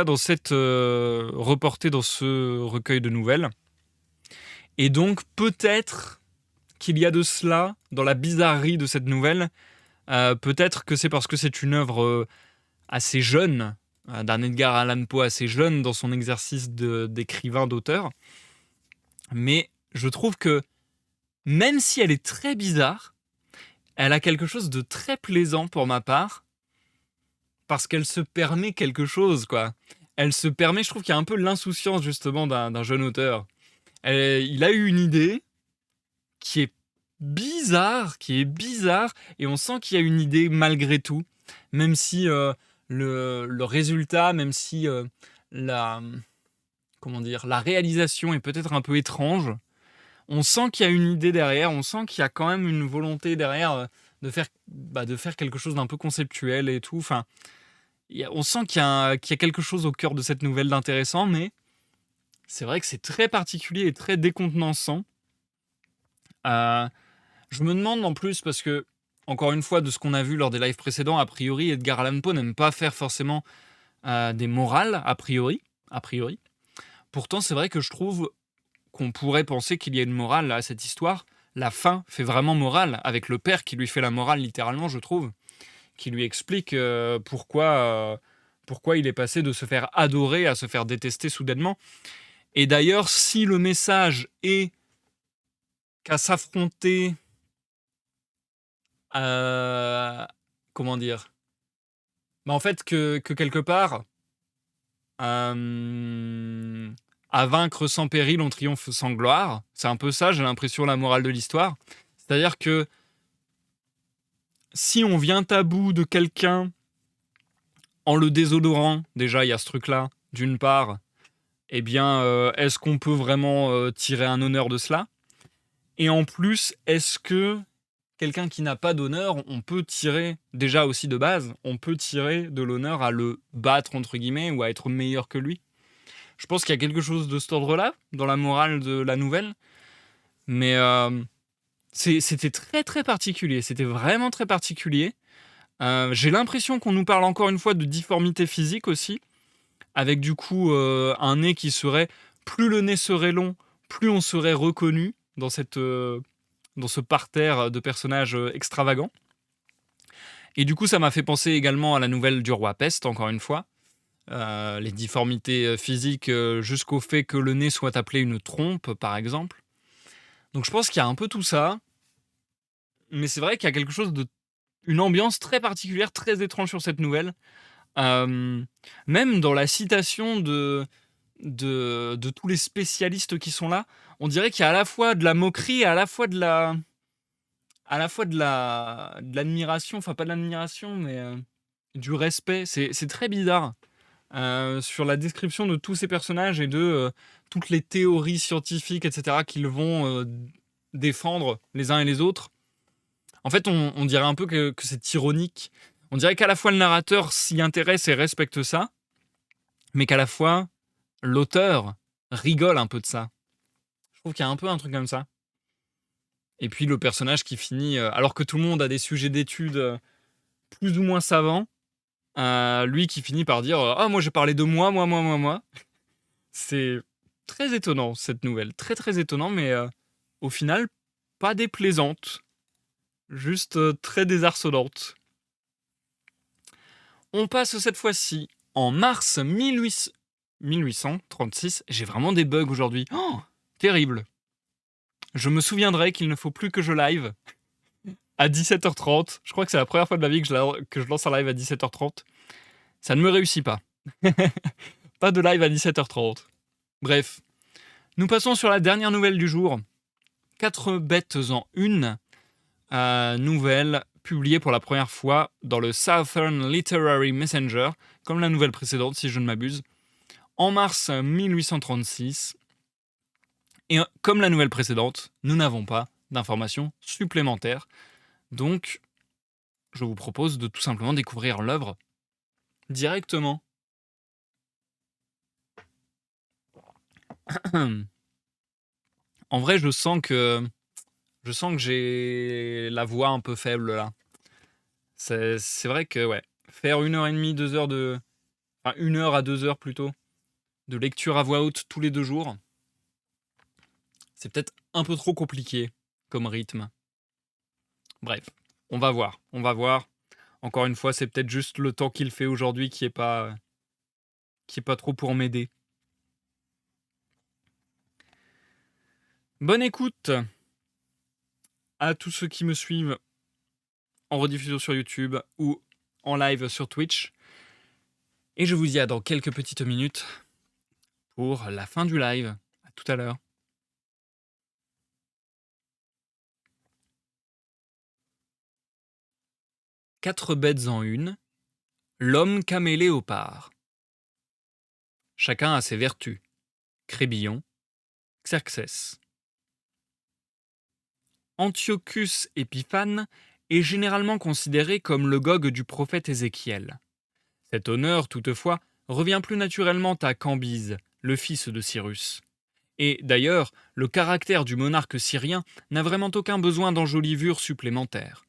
dans cette reportée dans ce recueil de nouvelles. Et donc peut-être qu'il y a de cela dans la bizarrerie de cette nouvelle. Peut-être que c'est parce que c'est une œuvre assez jeune, d'un Edgar Allan Poe assez jeune dans son exercice d'écrivain, d'auteur. Mais je trouve que même si elle est très bizarre, elle a quelque chose de très plaisant pour ma part, parce qu'elle se permet quelque chose, quoi. Elle se permet, je trouve qu'il y a un peu l'insouciance justement d'un jeune auteur. Il a eu une idée qui est bizarre, et on sent qu'il y a une idée malgré tout, même si le résultat, même si la réalisation est peut-être un peu étrange, on sent qu'il y a une idée derrière, on sent qu'il y a quand même une volonté derrière de faire quelque chose d'un peu conceptuel et tout. Enfin, on sent qu'il y a quelque chose au cœur de cette nouvelle d'intéressant, mais c'est vrai que c'est très particulier et très décontenançant. Je me demande en plus, parce que, encore une fois, de ce qu'on a vu lors des lives précédents, a priori, Edgar Allan Poe n'aime pas faire forcément des morales, a priori. Pourtant, c'est vrai que je trouve qu'on pourrait penser qu'il y a une morale à cette histoire. La fin fait vraiment morale, avec le père qui lui fait la morale littéralement, je trouve, qui lui explique pourquoi il est passé de se faire adorer à se faire détester soudainement. Et d'ailleurs, si le message est qu'à s'affronter comment dire, en fait que quelque part à vaincre sans péril on triomphe sans gloire, c'est un peu ça, j'ai l'impression, la morale de l'histoire. C'est-à-dire que si on vient à bout de quelqu'un en le déshonorant, déjà il y a ce truc-là, d'une part, eh bien est-ce qu'on peut vraiment tirer un honneur de cela? Et en plus, est-ce que quelqu'un qui n'a pas d'honneur, on peut tirer, déjà aussi de base, on peut tirer de l'honneur à le battre, entre guillemets, ou à être meilleur que lui? Je pense qu'il y a quelque chose de cet ordre-là, dans la morale de la nouvelle. Mais c'était très très particulier, c'était vraiment très particulier. J'ai l'impression qu'on nous parle encore une fois de difformité physique aussi, avec du coup un nez qui serait, plus le nez serait long, plus on serait reconnu dans ce parterre de personnages extravagants. Et du coup, ça m'a fait penser également à la nouvelle du Roi Peste, encore une fois. Les difformités physiques jusqu'au fait que le nez soit appelé une trompe, par exemple. Donc je pense qu'il y a un peu tout ça. Mais c'est vrai qu'il y a quelque chose une ambiance très particulière, très étrange sur cette nouvelle. Même dans la citation de tous les spécialistes qui sont là, on dirait qu'il y a à la fois de la moquerie et à la fois de l'admiration, enfin pas de l'admiration, mais du respect. C'est très bizarre sur la description de tous ces personnages et de toutes les théories scientifiques, etc., qu'ils vont défendre les uns et les autres. En fait, on dirait un peu que c'est ironique. On dirait qu'à la fois le narrateur s'y intéresse et respecte ça, mais qu'à la fois l'auteur rigole un peu de ça. Je trouve qu'il y a un peu un truc comme ça. Et puis le personnage qui finit, alors que tout le monde a des sujets d'études plus ou moins savants, lui qui finit par dire « Ah, moi j'ai parlé de moi. » C'est très étonnant cette nouvelle, très très étonnant, mais au final, pas déplaisante, juste très désarçonnante. On passe cette fois-ci en mars 1836. J'ai vraiment des bugs aujourd'hui. Oh, terrible. Je me souviendrai qu'il ne faut plus que je live à 17h30. Je crois que c'est la première fois de ma vie que je lance un live à 17h30. Ça ne me réussit pas. Pas de live à 17h30. Bref. Nous passons sur la dernière nouvelle du jour. 4 bêtes en une. Nouvelle publié pour la première fois dans le Southern Literary Messenger, comme la nouvelle précédente si je ne m'abuse, en mars 1836. Et comme la nouvelle précédente, nous n'avons pas d'informations supplémentaires. Donc, je vous propose de tout simplement découvrir l'œuvre directement. En vrai, je sens que j'ai la voix un peu faible là. C'est vrai que ouais, faire 1 heure et demie, 2 heures enfin 1 heure à 2 heures plutôt, de lecture à voix haute tous les 2 jours, c'est peut-être un peu trop compliqué comme rythme. Bref, on va voir, on va voir. Encore une fois, c'est peut-être juste le temps qu'il fait aujourd'hui qui est pas trop pour m'aider. Bonne écoute à tous ceux qui me suivent en rediffusion sur YouTube ou en live sur Twitch. Et je vous dis à dans quelques petites minutes pour la fin du live. À tout à l'heure. 4 bêtes en une, l'homme caméléopard. Chacun a ses vertus. Crébillon, Xerxès. Antiochus Épiphane est généralement considéré comme le Gog du prophète Ézéchiel. Cet honneur, toutefois, revient plus naturellement à Cambyse, le fils de Cyrus. Et d'ailleurs, le caractère du monarque syrien n'a vraiment aucun besoin d'enjolivure supplémentaire.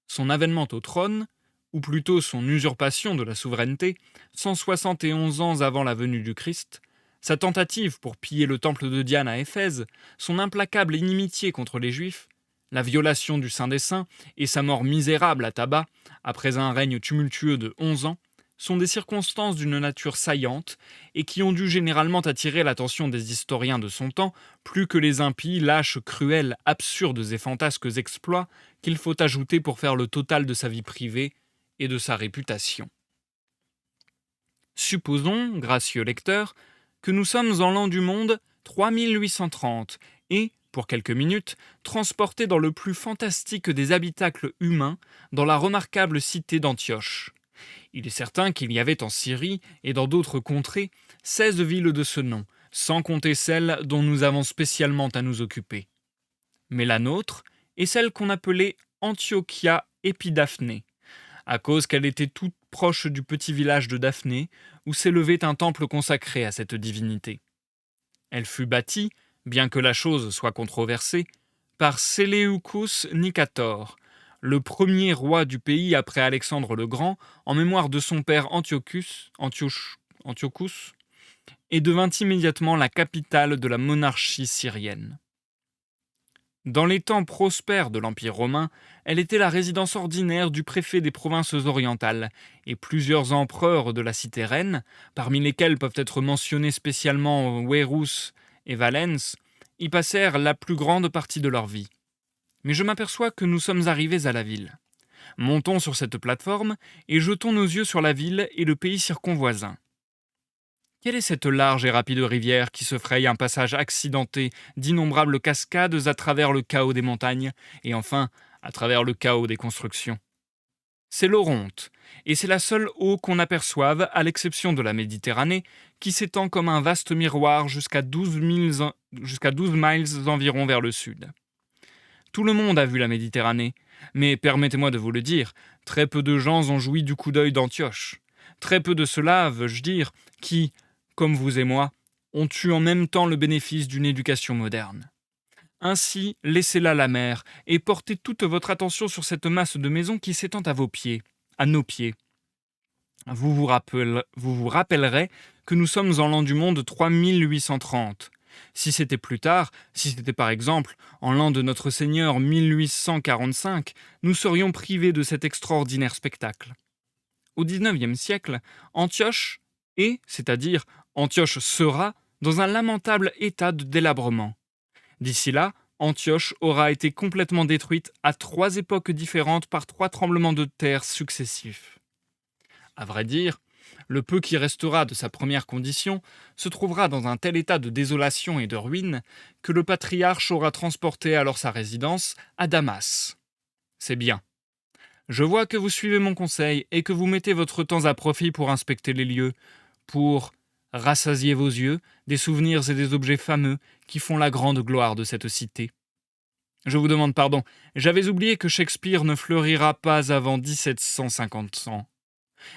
Son avènement au trône, ou plutôt son usurpation de la souveraineté, 171 ans avant la venue du Christ, sa tentative pour piller le temple de Diane à Éphèse, son implacable inimitié contre les Juifs, la violation du Saint des Saints et sa mort misérable à tabac, après un règne tumultueux de 11 ans, sont des circonstances d'une nature saillante et qui ont dû généralement attirer l'attention des historiens de son temps, plus que les impies, lâches, cruels, absurdes et fantasques exploits qu'il faut ajouter pour faire le total de sa vie privée et de sa réputation. Supposons, gracieux lecteur, que nous sommes en l'an du monde 3830 et, pour quelques minutes, transportés dans le plus fantastique des habitacles humains, dans la remarquable cité d'Antioche. Il est certain qu'il y avait en Syrie et dans d'autres contrées 16 villes de ce nom, sans compter celle dont nous avons spécialement à nous occuper. Mais la nôtre est celle qu'on appelait Antiochia Épidaphné, à cause qu'elle était toute proche du petit village de Daphné, où s'élevait un temple consacré à cette divinité. Elle fut bâtie, bien que la chose soit controversée, par Séleucus Nicator, le premier roi du pays après Alexandre le Grand, en mémoire de son père Antiochus, et devint immédiatement la capitale de la monarchie syrienne. Dans les temps prospères de l'Empire romain, elle était la résidence ordinaire du préfet des provinces orientales, et plusieurs empereurs de la cité reine, parmi lesquels peuvent être mentionnés spécialement Verus et Valens, y passèrent la plus grande partie de leur vie. Mais je m'aperçois que nous sommes arrivés à la ville. Montons sur cette plateforme et jetons nos yeux sur la ville et le pays circonvoisin. Quelle est cette large et rapide rivière qui se fraye un passage accidenté d'innombrables cascades à travers le chaos des montagnes et enfin à travers le chaos des constructions? C'est l'Oronte, et c'est la seule eau qu'on aperçoive, à l'exception de la Méditerranée, qui s'étend comme un vaste miroir jusqu'à 12 miles environ vers le sud. Tout le monde a vu la Méditerranée, mais permettez-moi de vous le dire, très peu de gens ont joui du coup d'œil d'Antioche. Très peu de ceux-là, veux-je dire, qui, comme vous et moi, ont eu en même temps le bénéfice d'une éducation moderne. Ainsi, laissez là la mer et portez toute votre attention sur cette masse de maisons qui s'étend à vos pieds, à nos pieds. Vous vous rappellerez que nous sommes en l'an du monde 3830. Si c'était plus tard, si c'était par exemple en l'an de notre Seigneur 1845, nous serions privés de cet extraordinaire spectacle. Au XIXe siècle, Antioche est, c'est-à-dire Antioche sera, dans un lamentable état de délabrement. D'ici là, Antioche aura été complètement détruite à 3 époques différentes par 3 tremblements de terre successifs. À vrai dire, le peu qui restera de sa première condition se trouvera dans un tel état de désolation et de ruine que le patriarche aura transporté alors sa résidence à Damas. C'est bien. Je vois que vous suivez mon conseil et que vous mettez votre temps à profit pour inspecter les lieux, pour rassasier vos yeux des souvenirs et des objets fameux qui font la grande gloire de cette cité. Je vous demande pardon, j'avais oublié que Shakespeare ne fleurira pas avant 1750 ans.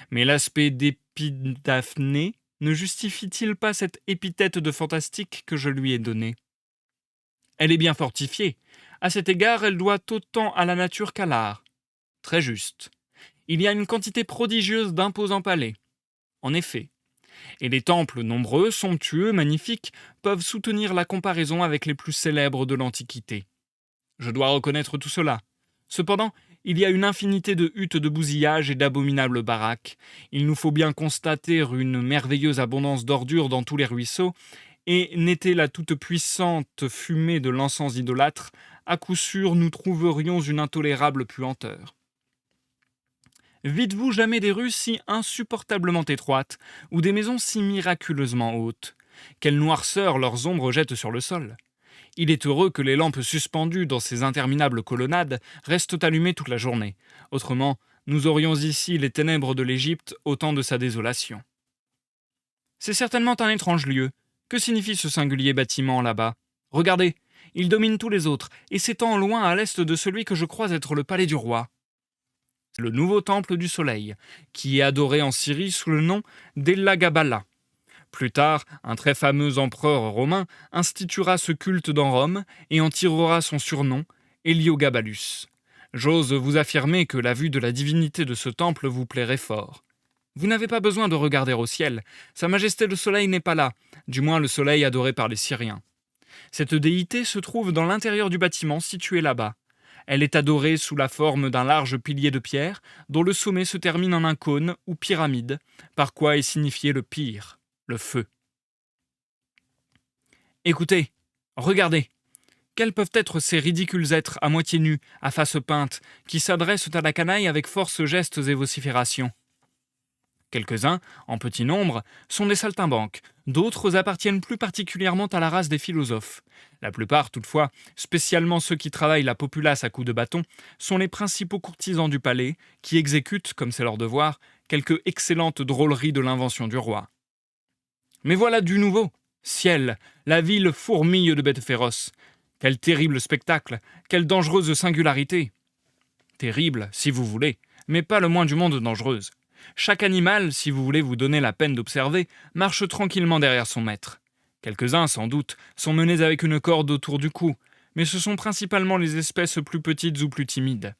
Mais l'aspect d'Épidaphné ne justifie-t-il pas cette épithète de fantastique que je lui ai donnée? Elle est bien fortifiée. À cet égard, elle doit autant à la nature qu'à l'art. Très juste. Il y a une quantité prodigieuse d'imposants palais. En effet. Et les temples nombreux, somptueux, magnifiques, peuvent soutenir la comparaison avec les plus célèbres de l'Antiquité. Je dois reconnaître tout cela. Cependant, il y a une infinité de huttes de bousillage et d'abominables baraques. Il nous faut bien constater une merveilleuse abondance d'ordures dans tous les ruisseaux, et n'était la toute-puissante fumée de l'encens idolâtre, à coup sûr nous trouverions une intolérable puanteur. Vîtes-vous jamais des rues si insupportablement étroites, ou des maisons si miraculeusement hautes? Quelle noirceur leurs ombres jettent sur le sol! Il est heureux que les lampes suspendues dans ces interminables colonnades restent allumées toute la journée. Autrement, nous aurions ici les ténèbres de l'Égypte au temps de sa désolation. C'est certainement un étrange lieu. Que signifie ce singulier bâtiment là-bas? Regardez, il domine tous les autres et s'étend loin à l'est de celui que je crois être le palais du roi. C'est le nouveau temple du soleil, qui est adoré en Syrie sous le nom d'Elagabala. Plus tard, un très fameux empereur romain instituera ce culte dans Rome et en tirera son surnom, Héliogabalus. J'ose vous affirmer que la vue de la divinité de ce temple vous plairait fort. Vous n'avez pas besoin de regarder au ciel, Sa Majesté le Soleil n'est pas là, du moins le soleil adoré par les Syriens. Cette déité se trouve dans l'intérieur du bâtiment situé là-bas. Elle est adorée sous la forme d'un large pilier de pierre, dont le sommet se termine en un cône ou pyramide, par quoi est signifié le pire, le feu. Écoutez, regardez, quels peuvent être ces ridicules êtres à moitié nus, à face peinte, qui s'adressent à la canaille avec force gestes et vociférations? Quelques-uns, en petit nombre, sont des saltimbanques, d'autres appartiennent plus particulièrement à la race des philosophes. La plupart, toutefois, spécialement ceux qui travaillent la populace à coups de bâton, sont les principaux courtisans du palais, qui exécutent, comme c'est leur devoir, quelques excellentes drôleries de l'invention du roi. Mais voilà du nouveau. Ciel, la ville fourmille de bêtes féroces. Quel terrible spectacle, quelle dangereuse singularité. Terrible, si vous voulez, mais pas le moins du monde dangereuse. Chaque animal, si vous voulez vous donner la peine d'observer, marche tranquillement derrière son maître. Quelques-uns, sans doute, sont menés avec une corde autour du cou, mais ce sont principalement les espèces plus petites ou plus timides.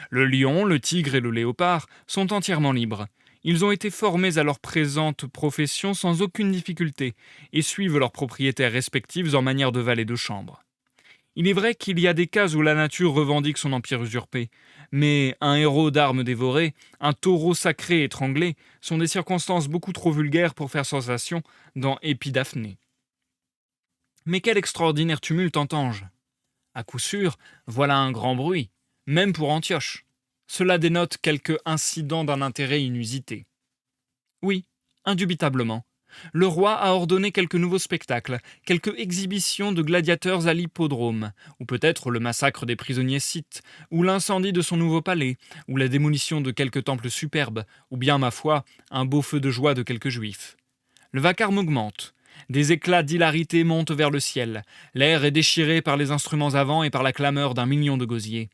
Le lion, le tigre et le léopard sont entièrement libres. Ils ont été formés à leur présente profession sans aucune difficulté et suivent leurs propriétaires respectifs en manière de valets de chambre. Il est vrai qu'il y a des cas où la nature revendique son empire usurpé, mais un héros d'armes dévoré, un taureau sacré étranglé, sont des circonstances beaucoup trop vulgaires pour faire sensation dans Épidaphné. Mais quel extraordinaire tumulte entends-je? À coup sûr, voilà un grand bruit, même pour Antioche. Cela dénote quelque incident d'un intérêt inusité. Oui, indubitablement. Le roi a ordonné quelques nouveaux spectacles, quelques exhibitions de gladiateurs à l'hippodrome, ou peut-être le massacre des prisonniers scythes, ou l'incendie de son nouveau palais, ou la démolition de quelques temples superbes, ou bien, ma foi, un beau feu de joie de quelques juifs. Le vacarme augmente. Des éclats d'hilarité montent vers le ciel. L'air est déchiré par les instruments à vent et par la clameur d'un million de gosiers.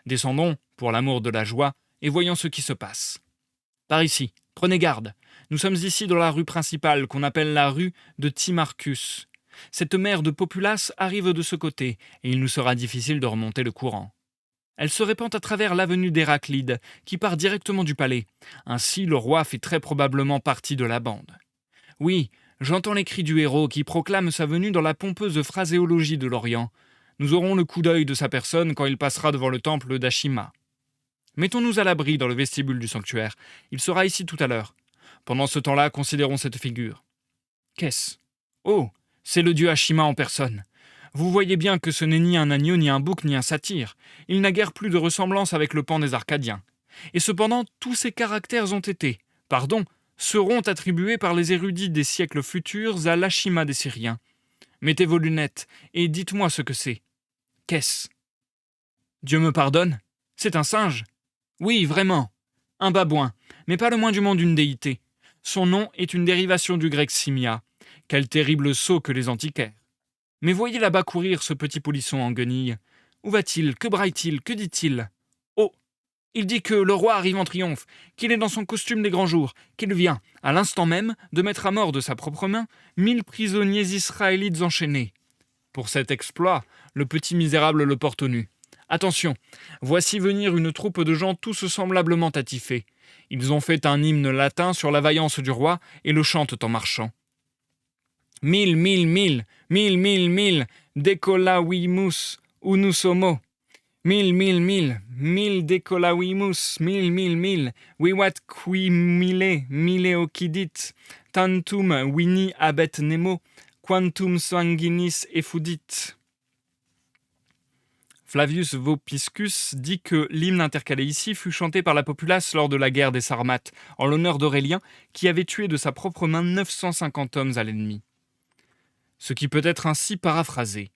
Descendons, pour l'amour de la joie, et voyons ce qui se passe. Par ici, prenez garde. Nous sommes ici dans la rue principale, qu'on appelle la rue de Timarchus. Cette mer de populace arrive de ce côté, et il nous sera difficile de remonter le courant. Elle se répand à travers l'avenue d'Héraclide, qui part directement du palais. Ainsi, le roi fait très probablement partie de la bande. Oui, j'entends les cris du héros qui proclame sa venue dans la pompeuse phraséologie de l'Orient. Nous aurons le coup d'œil de sa personne quand il passera devant le temple d'Ashima. Mettons-nous à l'abri dans le vestibule du sanctuaire. Il sera ici tout à l'heure. Pendant ce temps-là, considérons cette figure. Qu'est-ce? Oh, c'est le dieu Ashima en personne. Vous voyez bien que ce n'est ni un agneau, ni un bouc, ni un satyre. Il n'a guère plus de ressemblance avec le pan des Arcadiens. Et cependant, tous ces caractères ont été, seront attribués par les érudits des siècles futurs à l'Ashima des Syriens. Mettez vos lunettes et dites-moi ce que c'est. Qu'est-ce? Dieu me pardonne, c'est un singe. Oui, vraiment. Un babouin, mais pas le moins du monde une déité. Son nom est une dérivation du grec simia. Quel terrible sot que les antiquaires. Mais voyez là-bas courir ce petit polisson en guenilles. Où va-t-il? Que braille-t-il? Que dit-il? Oh! Il dit que le roi arrive en triomphe, qu'il est dans son costume des grands jours, qu'il vient, à l'instant même, de mettre à mort de sa propre main 1000 prisonniers israélites enchaînés. Pour cet exploit, le petit misérable le porte nu. Attention, voici venir une troupe de gens tous semblablement attifés. Ils ont fait un hymne latin sur la vaillance du roi et le chantent en marchant. Mille, mille, mille, mille, mille, mille, decolavimus unus homo. Mille decolavimus, mille, vivat qui mille occidit, tantum vini abet nemo, quantum sanguinis effudit. Flavius Vopiscus dit que l'hymne intercalé ici fut chanté par la populace lors de la guerre des Sarmates, en l'honneur d'Aurélien, qui avait tué de sa propre main 950 hommes à l'ennemi. Ce qui peut être ainsi paraphrasé.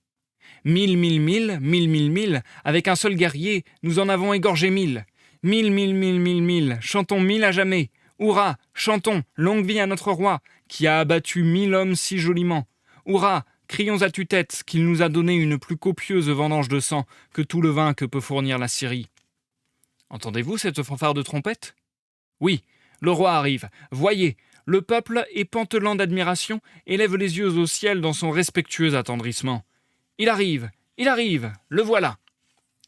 Mille, avec un seul guerrier, nous en avons égorgé 1000. Mille, chantons 1000 à jamais. Hourra, chantons, longue vie à notre roi, qui a abattu 1000 hommes si joliment. Hourra, crions à tue-tête qu'il nous a donné une plus copieuse vendange de sang que tout le vin que peut fournir la Syrie. Entendez-vous cette fanfare de trompette? Oui, le roi arrive. Voyez, le peuple, épantelant d'admiration, élève les yeux au ciel dans son respectueux attendrissement. Il arrive, le voilà.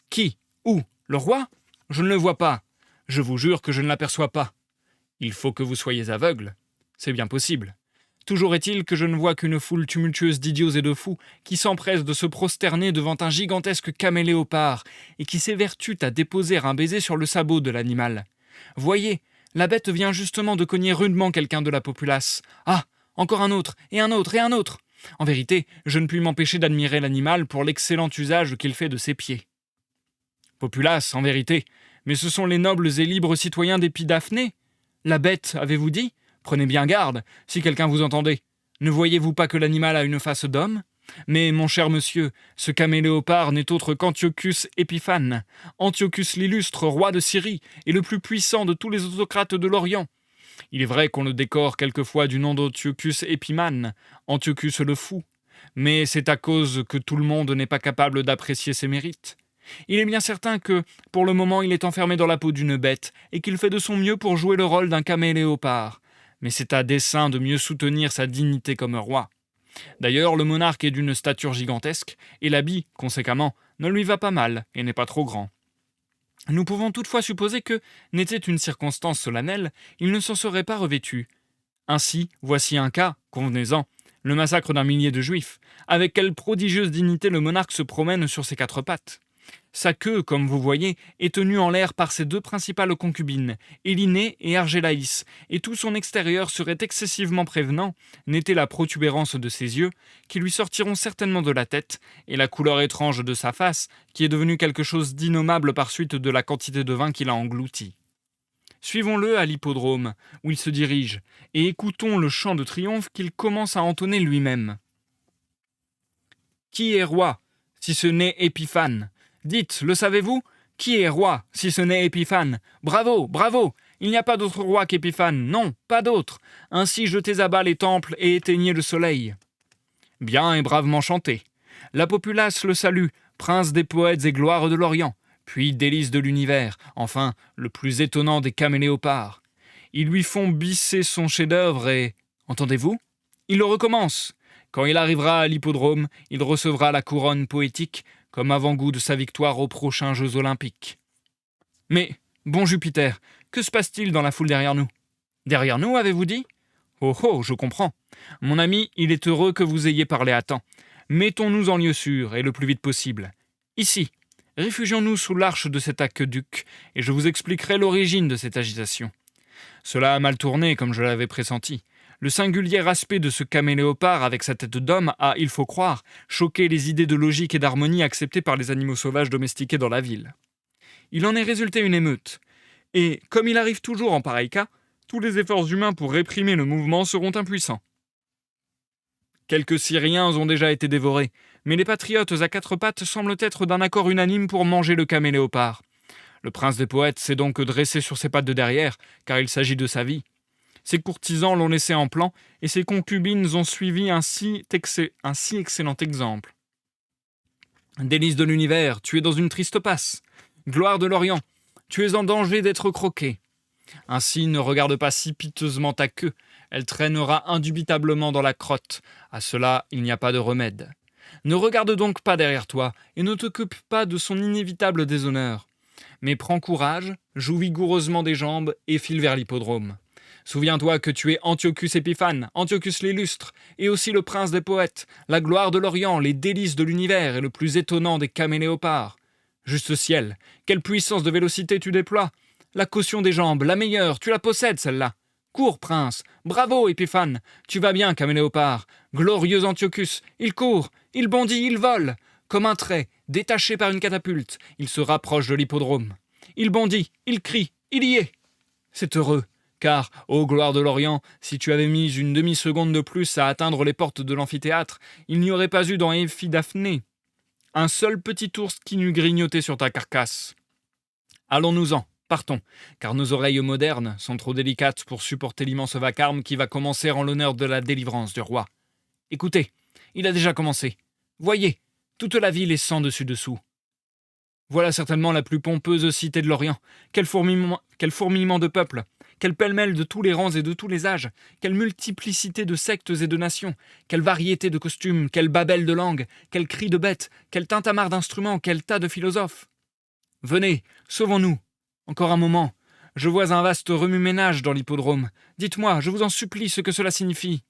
Qui? Où? Le roi? Je ne le vois pas. Je vous jure que je ne l'aperçois pas. Il faut que vous soyez aveugle. C'est bien possible. Toujours est-il que je ne vois qu'une foule tumultueuse d'idiots et de fous qui s'empressent de se prosterner devant un gigantesque caméléopard et qui s'évertuent à déposer un baiser sur le sabot de l'animal. Voyez, la bête vient justement de cogner rudement quelqu'un de la populace. Ah, encore un autre, et un autre, et un autre. En vérité, je ne puis m'empêcher d'admirer l'animal pour l'excellent usage qu'il fait de ses pieds. Populace, en vérité, mais ce sont les nobles et libres citoyens d'Épidaphné. La bête, avez-vous dit? Prenez bien garde, si quelqu'un vous entendait. Ne voyez-vous pas que l'animal a une face d'homme? Mais, mon cher monsieur, ce caméléopard n'est autre qu'Antiochus Épiphane, Antiochus l'illustre, roi de Syrie, et le plus puissant de tous les autocrates de l'Orient. Il est vrai qu'on le décore quelquefois du nom d'Antiochus Épimane, Antiochus le fou, mais c'est à cause que tout le monde n'est pas capable d'apprécier ses mérites. Il est bien certain que, pour le moment, il est enfermé dans la peau d'une bête, et qu'il fait de son mieux pour jouer le rôle d'un caméléopard. Mais c'est à dessein de mieux soutenir sa dignité comme roi. D'ailleurs, le monarque est d'une stature gigantesque, et l'habit, conséquemment, ne lui va pas mal, et n'est pas trop grand. Nous pouvons toutefois supposer que, n'était une circonstance solennelle, il ne s'en serait pas revêtu. Ainsi, voici un cas, convenez-en, le massacre d'un millier de Juifs. Avec quelle prodigieuse dignité le monarque se promène sur ses 4 pattes. Sa queue, comme vous voyez, est tenue en l'air par ses 2 principales concubines, Élinée et Argélaïs, et tout son extérieur serait excessivement prévenant, n'était la protubérance de ses yeux, qui lui sortiront certainement de la tête, et la couleur étrange de sa face, qui est devenue quelque chose d'innommable par suite de la quantité de vin qu'il a englouti. Suivons-le à l'hippodrome, où il se dirige, et écoutons le chant de triomphe qu'il commence à entonner lui-même. Qui est roi, si ce n'est Épiphane? Dites, le savez-vous? Qui est roi, si ce n'est Épiphane? Bravo, bravo! Il n'y a pas d'autre roi qu'Épiphane, non, pas d'autre. Ainsi jetez à bas les temples et éteignez le soleil. Bien et bravement chanté. La populace le salue, prince des poètes et gloire de l'Orient, puis délice de l'univers, enfin, le plus étonnant des caméléopards. Ils lui font bisser son chef-d'œuvre et... Entendez-vous? Il le recommence. Quand il arrivera à l'hippodrome, il recevra la couronne poétique comme avant-goût de sa victoire aux prochains Jeux olympiques. Mais, bon Jupiter, que se passe-t-il dans la foule derrière nous? Derrière nous, avez-vous dit? Oh oh, je comprends. Mon ami, il est heureux que vous ayez parlé à temps. Mettons-nous en lieu sûr, et le plus vite possible. Ici, réfugions-nous sous l'arche de cet aqueduc, et je vous expliquerai l'origine de cette agitation. Cela a mal tourné, comme je l'avais pressenti. Le singulier aspect de ce caméléopard avec sa tête d'homme a, il faut croire, choqué les idées de logique et d'harmonie acceptées par les animaux sauvages domestiqués dans la ville. Il en est résulté une émeute. Et, comme il arrive toujours en pareil cas, tous les efforts humains pour réprimer le mouvement seront impuissants. Quelques Syriens ont déjà été dévorés, mais les patriotes à 4 pattes semblent être d'un accord unanime pour manger le caméléopard. Le prince des poètes s'est donc dressé sur ses pattes de derrière, car il s'agit de sa vie. Ses courtisans l'ont laissé en plan, et ses concubines ont suivi un si excellent exemple. Délice de l'univers, tu es dans une triste passe. Gloire de l'Orient, tu es en danger d'être croqué. Ainsi, ne regarde pas si piteusement ta queue, elle traînera indubitablement dans la crotte. À cela, il n'y a pas de remède. Ne regarde donc pas derrière toi, et ne t'occupe pas de son inévitable déshonneur. Mais prends courage, joue vigoureusement des jambes, et file vers l'hippodrome. Souviens-toi que tu es Antiochus Épiphane, Antiochus l'illustre, et aussi le prince des poètes, la gloire de l'Orient, les délices de l'univers et le plus étonnant des caméléopards. Juste ciel, quelle puissance de vélocité tu déploies! La caution des jambes, la meilleure, tu la possèdes celle-là. Cours, prince, bravo, Épiphane, tu vas bien, caméléopard. Glorieux Antiochus, il court, il bondit, il vole. Comme un trait, détaché par une catapulte, il se rapproche de l'hippodrome. Il bondit, il crie, il y est. C'est heureux. Car, ô gloire de l'Orient, si tu avais mis une demi-seconde de plus à atteindre les portes de l'amphithéâtre, il n'y aurait pas eu dans Épidaphné un seul petit ours qui n'eût grignoté sur ta carcasse. Allons-nous-en, partons, car nos oreilles modernes sont trop délicates pour supporter l'immense vacarme qui va commencer en l'honneur de la délivrance du roi. Écoutez, il a déjà commencé. Voyez, toute la ville est sans dessus-dessous. Voilà certainement la plus pompeuse cité de l'Orient. Quel fourmillement de peuple! Quel pêle-mêle de tous les rangs et de tous les âges! Quelle multiplicité de sectes et de nations! Quelle variété de costumes! Quel babel de langues! Quel cri de bêtes! Quel tintamarre d'instruments! Quel tas de philosophes! Venez, sauvons-nous! Encore un moment. Je vois un vaste remue-ménage dans l'hippodrome. Dites-moi, je vous en supplie, ce que cela signifie.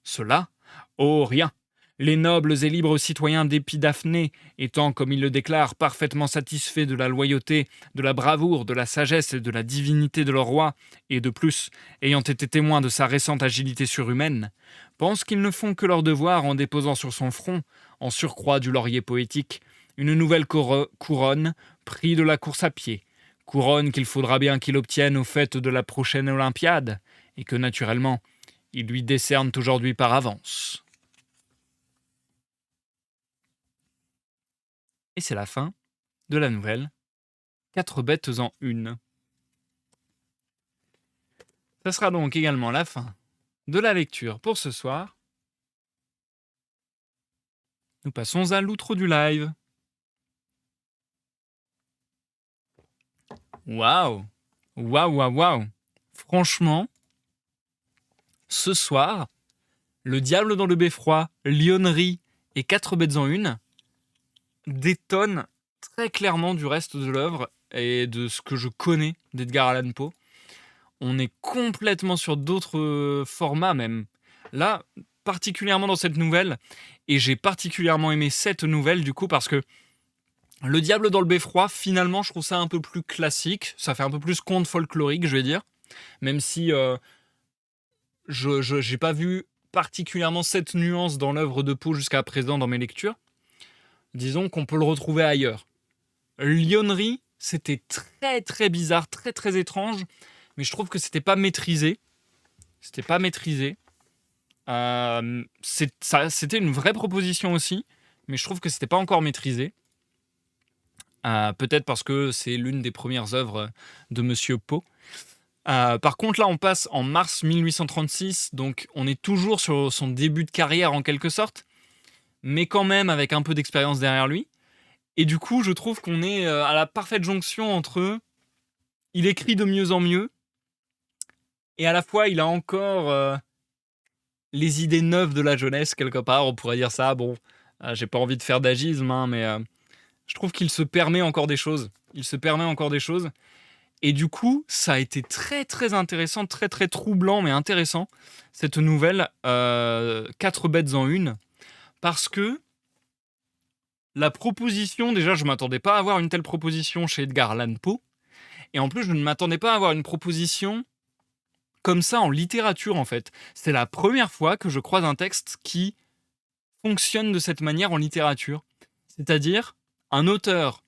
Cela? Oh, rien! Les nobles et libres citoyens d'Épidaphné, étant, comme ils le déclarent, parfaitement satisfaits de la loyauté, de la bravoure, de la sagesse et de la divinité de leur roi, et de plus, ayant été témoins de sa récente agilité surhumaine, pensent qu'ils ne font que leur devoir en déposant sur son front, en surcroît du laurier poétique, une nouvelle couronne, prix de la course à pied, couronne qu'il faudra bien qu'il obtienne au fait de la prochaine Olympiade, et que, naturellement, ils lui décernent aujourd'hui par avance. Et c'est la fin de la nouvelle 4 bêtes en une. Ça sera donc également la fin de la lecture pour ce soir. Nous passons à l'outro du live. Waouh! Waouh, waouh, waouh! Franchement, ce soir, Le Diable dans le Beffroi, Lionnerie et 4 bêtes en une détonne très clairement du reste de l'œuvre et de ce que je connais d'Edgar Allan Poe. On est complètement sur d'autres formats même. Là, particulièrement dans cette nouvelle, et j'ai particulièrement aimé cette nouvelle du coup parce que Le Diable dans le Beffroi, finalement, je trouve ça un peu plus classique. Ça fait un peu plus conte folklorique, je vais dire. Même si je n'ai pas vu particulièrement cette nuance dans l'œuvre de Poe jusqu'à présent dans mes lectures. Disons qu'on peut le retrouver ailleurs. Lionnerie, c'était très très bizarre, très très étrange, mais je trouve que c'était pas maîtrisé. C'était pas maîtrisé. C'était une vraie proposition aussi, mais je trouve que c'était pas encore maîtrisé. Peut-être parce que c'est l'une des premières œuvres de Monsieur Poe. Par contre, là, on passe en mars 1836, donc on est toujours sur son début de carrière en quelque sorte, mais quand même avec un peu d'expérience derrière lui. Et du coup, je trouve qu'on est à la parfaite jonction entre il écrit de mieux en mieux, et à la fois il a encore les idées neuves de la jeunesse, quelque part, on pourrait dire ça. Bon, j'ai pas envie de faire d'agisme, hein, mais je trouve qu'il se permet encore des choses. Il se permet encore des choses. Et du coup, ça a été très très intéressant, très très troublant, mais intéressant, cette nouvelle 4 bêtes en une, parce que la proposition, déjà, je ne m'attendais pas à avoir une telle proposition chez Edgar Allan Poe, et en plus, je ne m'attendais pas à avoir une proposition comme ça en littérature, en fait. C'est la première fois que je croise un texte qui fonctionne de cette manière en littérature. C'est-à-dire, un auteur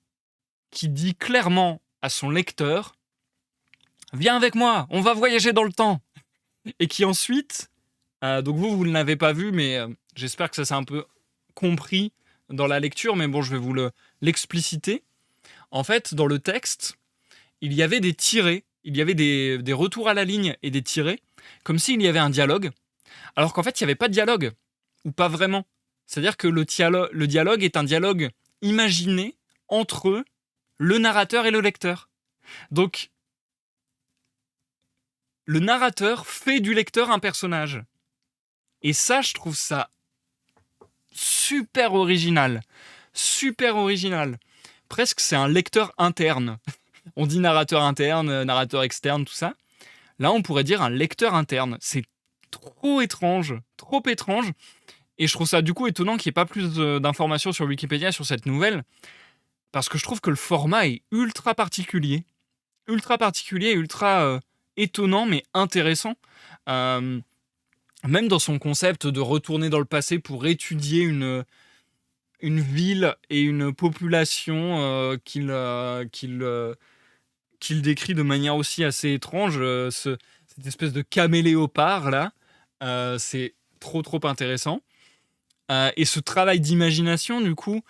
qui dit clairement à son lecteur « Viens avec moi, on va voyager dans le temps !» Et qui ensuite, donc vous ne l'avez pas vu, mais j'espère que ça s'est un peu compris dans la lecture, mais bon, je vais vous l'expliciter. En fait, dans le texte, il y avait des tirés, il y avait des retours à la ligne et des tirés, comme s'il y avait un dialogue, alors qu'en fait, il n'y avait pas de dialogue, ou pas vraiment. C'est-à-dire que le dialogue est un dialogue imaginé entre le narrateur et le lecteur. Donc, le narrateur fait du lecteur un personnage. Et ça, je trouve ça super original. Super original. Presque, c'est un lecteur interne. On dit narrateur interne, narrateur externe, tout ça. Là, on pourrait dire un lecteur interne. C'est trop étrange, trop étrange. Et je trouve ça du coup étonnant qu'il n'y ait pas plus d'informations sur Wikipédia sur cette nouvelle. Parce que je trouve que le format est ultra particulier. Ultra particulier, ultra étonnant, mais intéressant. Même dans son concept de retourner dans le passé pour étudier une ville et une population qu'il décrit de manière aussi assez étrange, cette espèce de caméléopard là, c'est trop trop intéressant. Et ce travail d'imagination, du coup,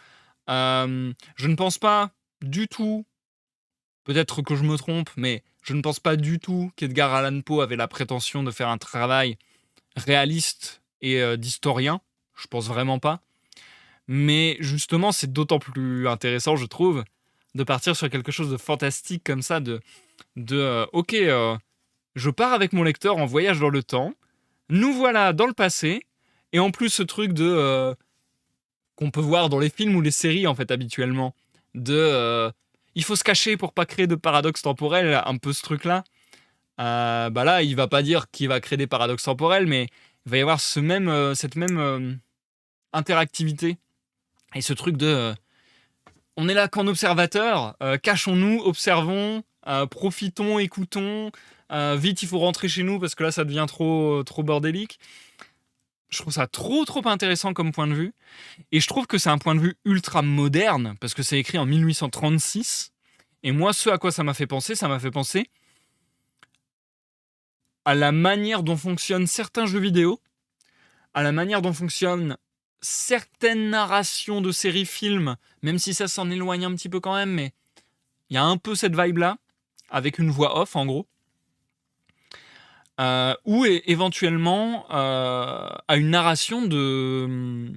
je ne pense pas du tout, peut-être que je me trompe, mais je ne pense pas du tout qu'Edgar Allan Poe avait la prétention de faire un travail réaliste et d'historien. Je pense vraiment pas. Mais justement, c'est d'autant plus intéressant, je trouve, de partir sur quelque chose de fantastique comme ça, ok, je pars avec mon lecteur en voyage dans le temps, nous voilà dans le passé, et en plus ce truc qu'on peut voir dans les films ou les séries en fait habituellement, il faut se cacher pour pas créer de paradoxe temporel, un peu ce truc-là. Bah là, il va pas dire qu'il va créer des paradoxes temporels, mais il va y avoir cette même interactivité et ce truc on est là qu'en observateur, cachons-nous, observons, profitons, écoutons, vite il faut rentrer chez nous parce que là ça devient trop bordélique. Je trouve ça trop intéressant comme point de vue, et je trouve que c'est un point de vue ultra moderne parce que c'est écrit en 1836, et moi ce à quoi ça m'a fait penser à la manière dont fonctionnent certains jeux vidéo, à la manière dont fonctionnent certaines narrations de séries-films, même si ça s'en éloigne un petit peu quand même, mais il y a un peu cette vibe-là, avec une voix off en gros, ou éventuellement à une narration de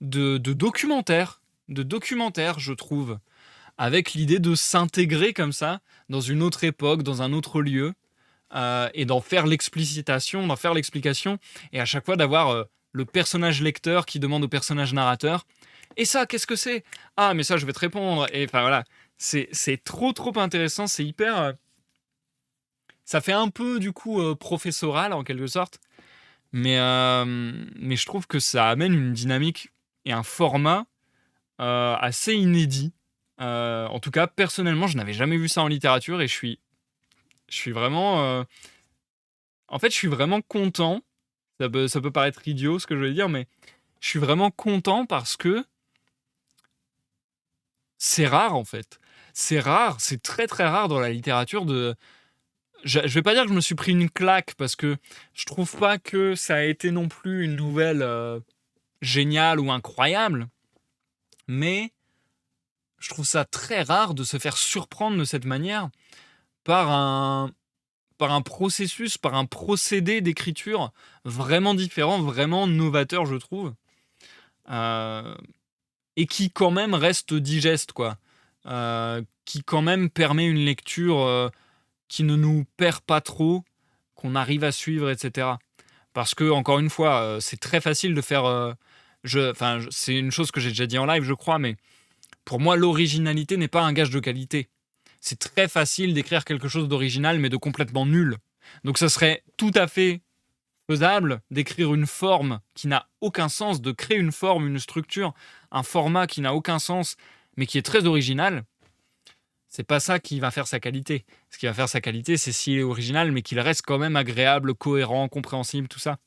documentaire, je trouve, avec l'idée de s'intégrer comme ça dans une autre époque, dans un autre lieu, et d'en faire l'explicitation, d'en faire l'explication, et à chaque fois d'avoir le personnage lecteur qui demande au personnage narrateur « Et ça, qu'est-ce que c'est ? Ah, mais ça, je vais te répondre !» Et enfin voilà, c'est trop intéressant, c'est hyper... ça fait un peu, du coup, professoral, en quelque sorte, mais je trouve que ça amène une dynamique et un format assez inédit. En tout cas, personnellement, je n'avais jamais vu ça en littérature, et je suis vraiment... en fait, je suis vraiment content. Ça peut paraître idiot ce que je vais dire, mais je suis vraiment content parce que c'est rare en fait. C'est rare, c'est très rare dans la littérature de. Je vais pas dire que je me suis pris une claque parce que je trouve pas que ça a été non plus une nouvelle géniale ou incroyable, mais je trouve ça très rare de se faire surprendre de cette manière par un processus, par un procédé d'écriture vraiment différent, vraiment novateur, je trouve. Et qui quand même reste digeste, quoi. Qui quand même permet une lecture qui ne nous perd pas trop, qu'on arrive à suivre, etc. Parce que, encore une fois, c'est très facile de faire... c'est une chose que j'ai déjà dit en live, je crois, mais pour moi, l'originalité n'est pas un gage de qualité. C'est très facile d'écrire quelque chose d'original, mais de complètement nul. Donc ça serait tout à fait faisable d'écrire une forme qui n'a aucun sens, de créer une forme, une structure, un format qui n'a aucun sens, mais qui est très original. C'est pas ça qui va faire sa qualité. Ce qui va faire sa qualité, c'est s'il est original, mais qu'il reste quand même agréable, cohérent, compréhensible, tout ça.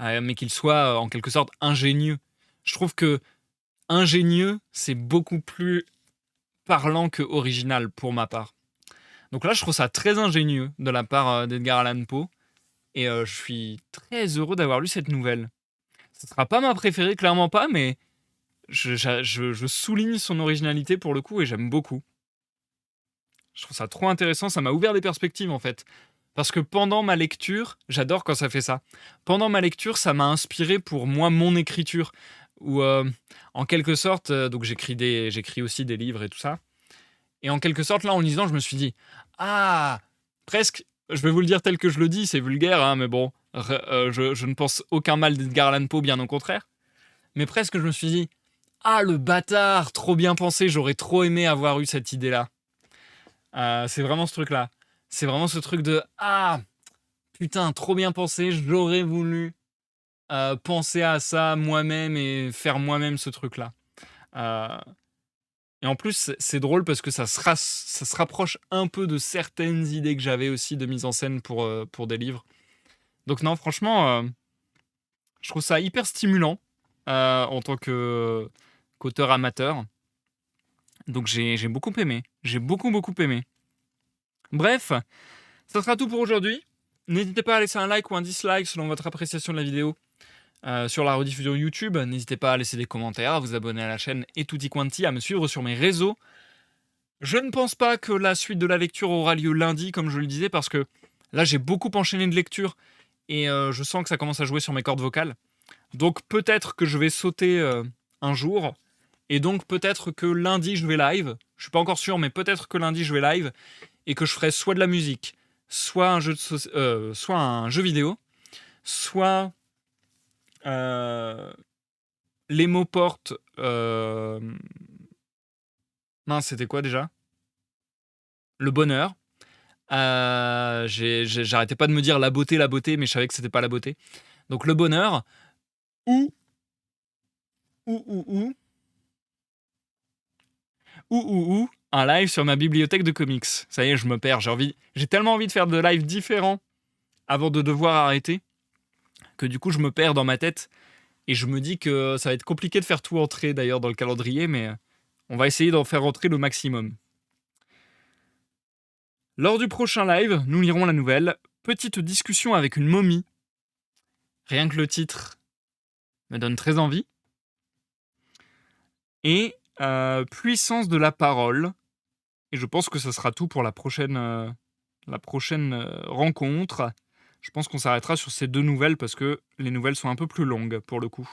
Mais qu'il soit en quelque sorte ingénieux. Je trouve que ingénieux, c'est beaucoup plus parlant que original pour ma part. Donc là, je trouve ça très ingénieux de la part d'Edgar Allan Poe. Et je suis très heureux d'avoir lu cette nouvelle. Ce ne sera pas ma préférée, clairement pas, mais je souligne son originalité pour le coup et j'aime beaucoup. Je trouve ça trop intéressant, ça m'a ouvert des perspectives en fait. Parce que pendant ma lecture, j'adore quand ça fait ça. Pendant ma lecture, ça m'a inspiré pour moi mon écriture. Ou en quelque sorte, donc j'écris aussi des livres et tout ça. Et en quelque sorte, là, en lisant, je me suis dit, ah, presque, je vais vous le dire tel que je le dis, c'est vulgaire, hein, mais bon, je ne pense aucun mal d'Edgar Allan Poe, bien au contraire. Mais presque, je me suis dit, ah, le bâtard, trop bien pensé, j'aurais trop aimé avoir eu cette idée-là. C'est vraiment ce truc-là. C'est vraiment ce truc de, ah, putain, trop bien pensé, j'aurais voulu penser à ça moi-même et faire moi-même ce truc-là. Euh, et en plus, c'est drôle parce que ça se rapproche un peu de certaines idées que j'avais aussi de mise en scène pour des livres. Donc non, franchement, je trouve ça hyper stimulant en tant qu'auteur amateur. Donc j'ai beaucoup aimé. J'ai beaucoup aimé. Bref, ça sera tout pour aujourd'hui. N'hésitez pas à laisser un like ou un dislike selon votre appréciation de la vidéo. Sur la rediffusion YouTube, n'hésitez pas à laisser des commentaires, à vous abonner à la chaîne et tutti quanti, à me suivre sur mes réseaux. Je ne pense pas que la suite de la lecture aura lieu lundi, comme je le disais, parce que là j'ai beaucoup enchaîné de lecture et je sens que ça commence à jouer sur mes cordes vocales. Donc peut-être que je vais sauter un jour, et donc peut-être que lundi je vais live. Je suis pas encore sûr, mais peut-être que lundi je vais live et que je ferai soit de la musique, soit soit un jeu vidéo, soit les mots portent. Mince, c'était quoi déjà? Le bonheur. J'arrêtais pas de me dire la beauté, mais je savais que c'était pas la beauté. Donc le bonheur, ou, ou, un live sur ma bibliothèque de comics. Ça y est, je me perds. J'ai tellement envie de faire de lives différents avant de devoir arrêter que du coup je me perds dans ma tête et je me dis que ça va être compliqué de faire tout entrer d'ailleurs dans le calendrier, mais on va essayer d'en faire entrer le maximum. Lors du prochain live, nous lirons la nouvelle Petite discussion avec une momie. Rien que le titre me donne très envie. Et puissance de la parole. Et je pense que ça sera tout pour la prochaine rencontre. Je pense qu'on s'arrêtera sur ces deux nouvelles parce que les nouvelles sont un peu plus longues pour le coup.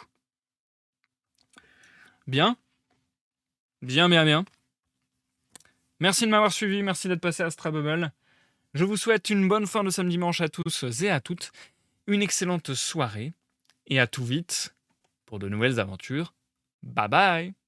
Bien. Merci de m'avoir suivi, merci d'être passé à Astrabubble. Je vous souhaite une bonne fin de samedi dimanche à tous et à toutes, une excellente soirée, et à tout vite pour de nouvelles aventures. Bye bye!